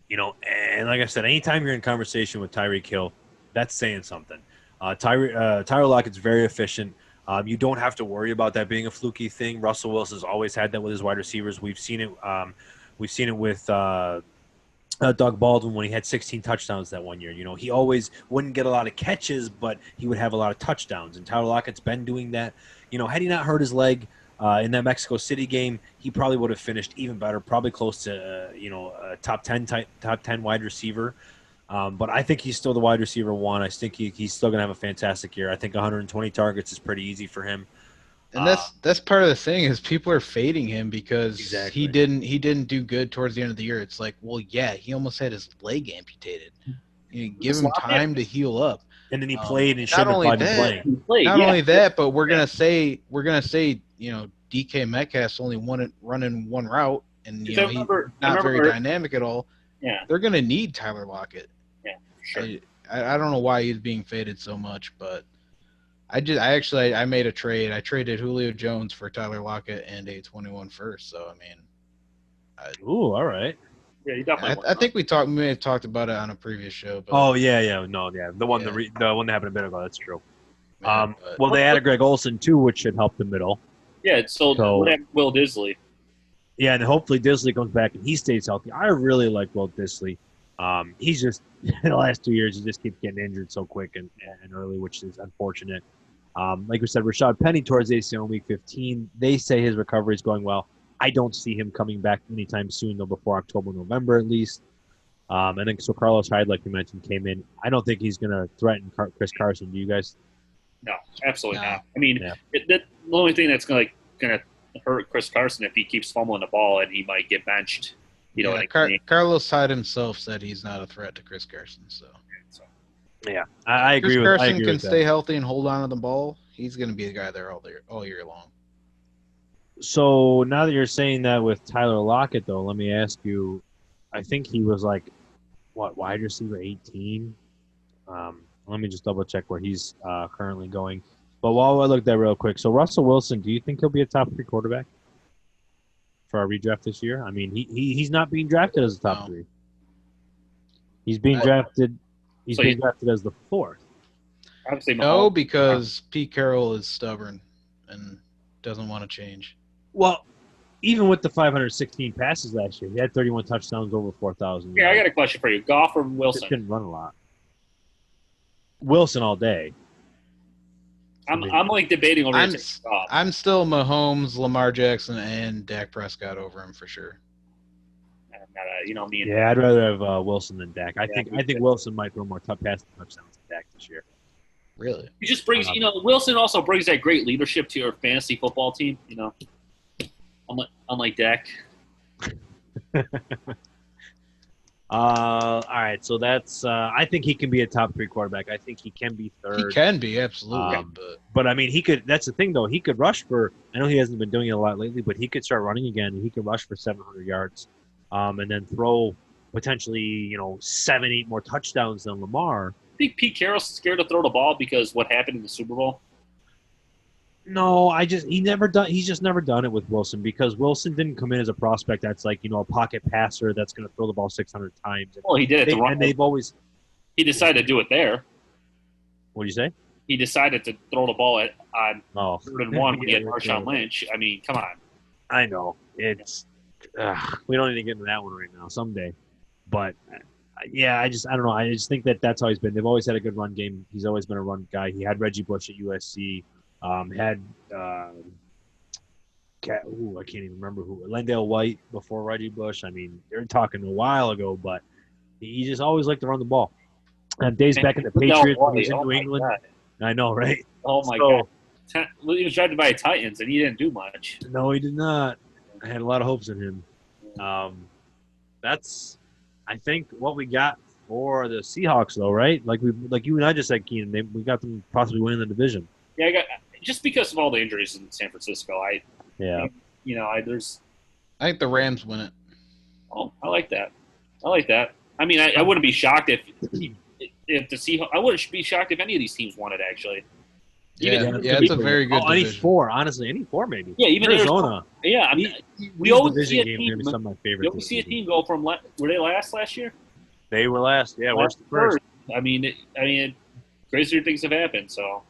And like I said, anytime you're in conversation with Tyreek Hill, that's saying something. Tyler Lockett's very efficient. You don't have to worry about that being a fluky thing. Russell Wilson's always had that with his wide receivers. We've seen it. We've seen it with Doug Baldwin when he had 16 touchdowns that one year. He always wouldn't get a lot of catches, but he would have a lot of touchdowns. And Tyler Lockett's been doing that. Had he not hurt his leg in that Mexico City game, he probably would have finished even better, probably close to a top 10 wide receiver. But I think he's still the wide receiver 1. I think he's still going to have a fantastic year. I think 120 targets is pretty easy for him. And that's part of the thing is people are fading him because he didn't do good towards the end of the year. It's like, well, yeah, he almost had his leg amputated. Give him time to heal up. And then he played and shouldn't have been playing. Not only that, but we're gonna say DK Metcalf's only running one route, and he's not very dynamic at all. Yeah, they're gonna need Tyler Lockett. Yeah, for sure. I don't know why he's being faded so much, but I made a trade. I traded Julio Jones for Tyler Lockett and a 21 first. So all right. Yeah, you definitely. I think we may have talked about it on a previous show. But, the one that happened a bit ago. That's true. They added Greg Olsen too, which should help the middle. Yeah, so what happened to Will Disley? Yeah, and hopefully Disley comes back and he stays healthy. I really like Will Disley. He's just in the last 2 years he just keeps getting injured so quick and early, which is unfortunate. Like we said, Rashad Penny towards ACL in Week 15. They say his recovery is going well. I don't see him coming back anytime soon, though, before October, November at least. And then so Carlos Hyde, like you mentioned, came in. I don't think he's going to threaten Chris Carson. Do you guys? No, absolutely not. I mean, the only thing that's going to hurt Chris Carson if he keeps fumbling the ball and he might get benched. Carlos Hyde himself said he's not a threat to Chris Carson. So yeah, I agree with that. Chris Carson can stay healthy and hold on to the ball. He's going to be the guy there all year long. So now that you're saying that with Tyler Lockett, though, let me ask you, I think he was wide receiver 18? Let me just double-check where he's currently going. But while I look at that real quick, so Russell Wilson, do you think he'll be a top 3 quarterback for our redraft this year? I mean, he's not being drafted as a top 3. He's being drafted. He's being drafted as the 4th. No, because Pete Carroll is stubborn and doesn't want to change. Well, even with the 516 passes last year, he had 31 touchdowns over 4,000. Yeah, I got a question for you. Goff or Wilson? He didn't run a lot. Wilson all day. I'm debating over Goff. I'm still Mahomes, Lamar Jackson, and Dak Prescott over him for sure. I'd rather have Wilson than Dak. I think Wilson might throw more passing touchdowns than Dak this year. Really? He just brings, Wilson also brings that great leadership to your fantasy football team, unlike Dak. All right, so that's I think he can be a top 3 quarterback. I think he can be 3rd. He can be, absolutely. But I mean, he could. That's the thing, though. He could rush for. I know he hasn't been doing it a lot lately, but he could start running again. And he could rush for 700 yards, and then throw potentially 7-8 more touchdowns than Lamar. I think Pete Carroll's scared to throw the ball because what happened in the Super Bowl. No, he's just never done it with Wilson because Wilson didn't come in as a prospect that's a pocket passer that's going to throw the ball 600 times. Well, he did it. And they've always. He decided to do it there. What do you say? He decided to throw the ball on 3rd and 1 when he had Marshawn Lynch. I mean, come on. I know it's. We don't need to get into that one right now. Someday, but. Yeah, I don't know. I just think that's how he's been. They've always had a good run game. He's always been a run guy. He had Reggie Bush at USC. Had I can't even remember who. Lendale White before Reggie Bush. I mean, they're talking a while ago, but he just always liked to run the ball. Days back in the Patriots when he was in New England. God. I know, right? Oh, my God. He was drafted by the Titans, and he didn't do much. No, he did not. I had a lot of hopes in him. That's, I think, what we got for the Seahawks, though, right? Like you and I just said, Keenan, we got them possibly winning the division. Yeah, just because of all the injuries in San Francisco. I think the Rams win it. Oh, I like that. I mean, I wouldn't be shocked if the Seahawks. I wouldn't be shocked if any of these teams won it. Actually. It's a very good. Any four, honestly, any four maybe. Yeah, even Arizona. Yeah, I mean, we always see a team. Some of my favorites. You always see a team go from. Were they last year? They were last. Yeah, worst first. I mean, crazier things have happened. So.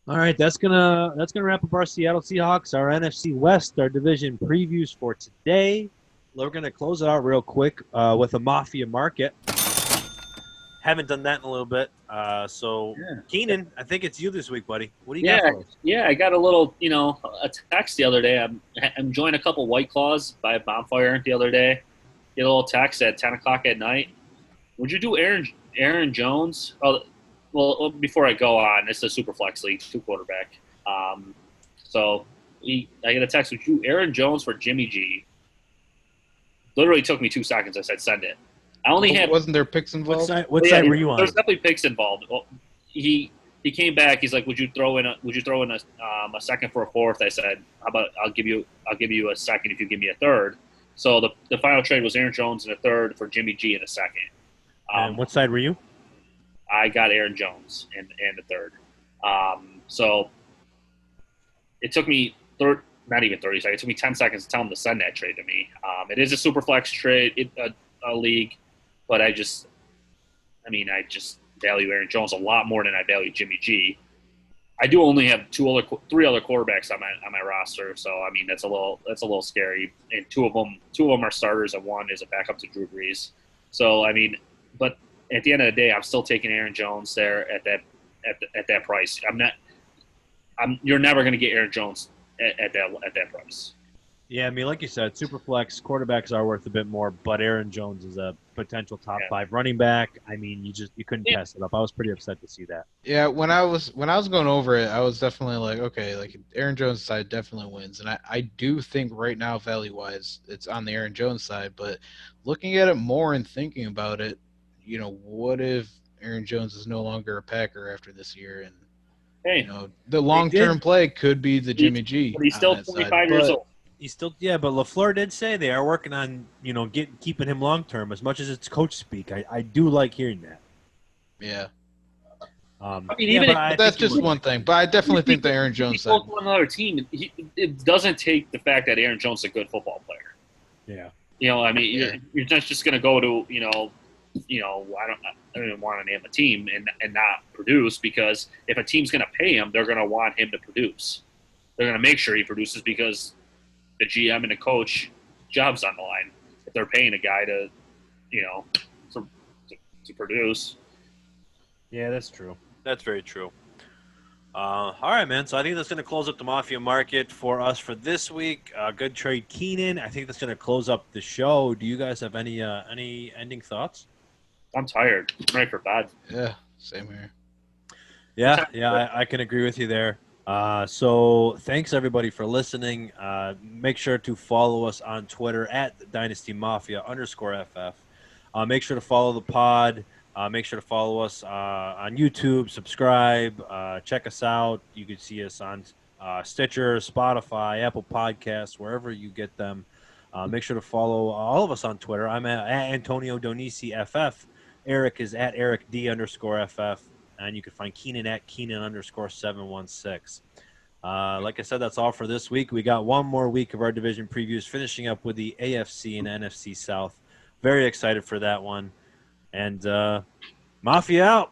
All right, that's gonna wrap up our Seattle Seahawks, our NFC West, our division previews for today. We're gonna close it out real quick with a Mafia market. Haven't done that in a little bit. Keenan, I think it's you this week, buddy. What do you got for us? Yeah, I got a little, a text the other day. I'm enjoying a couple White Claws by a bonfire the other day. Get a little text at 10 o'clock at night. Would you do Aaron Jones? Oh, well, before I go on, it's a super flex league, 2-quarterback. I get a text, would you Aaron Jones for Jimmy G? Literally took me 2 seconds. I said, send it. I only had. Wasn't there picks involved? What side were you on? There's definitely picks involved. Well, he came back. He's like, would you throw in a second for a fourth? I said, how about I'll give you a second if you give me a third. So the final trade was Aaron Jones and a third for Jimmy G in a second. And what side were you? I got Aaron Jones and a third. So it took me not even 30 seconds. It took me 10 seconds to tell him to send that trade to me. It is a super flex trade, a league. But I just value Aaron Jones a lot more than I value Jimmy G. I do only have 3 other quarterbacks on my roster, so I mean that's a little scary. And two of them are starters, and one is a backup to Drew Brees. So I mean, but at the end of the day, I'm still taking Aaron Jones there at that price. You're never going to get Aaron Jones at that price. Yeah, I mean, like you said, Superflex quarterbacks are worth a bit more, but Aaron Jones is a potential top 5 running back. I mean, you couldn't pass it up. I was pretty upset to see that. Yeah, when I was going over it, I was definitely like, okay, like Aaron Jones' side definitely wins, and I do think right now, value wise, it's on the Aaron Jones side. But looking at it more and thinking about it, what if Aaron Jones is no longer a Packer after this year, and the long-term play could be the Jimmy G. But he's still 25 years old. He's still, but LaFleur did say they are working on, keeping him long term. As much as it's coach speak, I do like hearing that. Yeah. But that's just one thing. But I definitely think the Aaron Jones side. On another team, it doesn't take the fact that Aaron Jones is a good football player. Yeah. You're just going to go to, I don't even want to name a team and not produce, because if a team's going to pay him, they're going to want him to produce. They're going to make sure he produces because the GM and the coach job's on the line. If they're paying a guy to produce. Yeah, that's true. That's very true. All right, man. So I think that's going to close up the Mafia market for us for this week. Good trade, Keenan. I think that's going to close up the show. Do you guys have any ending thoughts? I'm tired. I'm ready for bed. Yeah, same here. Yeah, I can agree with you there. So thanks everybody for listening. Make sure to follow us on Twitter at Dynasty Mafia _FF. Make sure to follow the pod. Make sure to follow us on YouTube. Subscribe. Check us out. You can see us on Stitcher, Spotify, Apple Podcasts, wherever you get them. Make sure to follow all of us on Twitter. I'm at Antonio Donisi FF. Eric is at Eric D _FF. And you can find Keenan at Keenan _716. Like I said, that's all for this week. We got one more week of our division previews, finishing up with the AFC and NFC South. Very excited for that one. And Mafia out.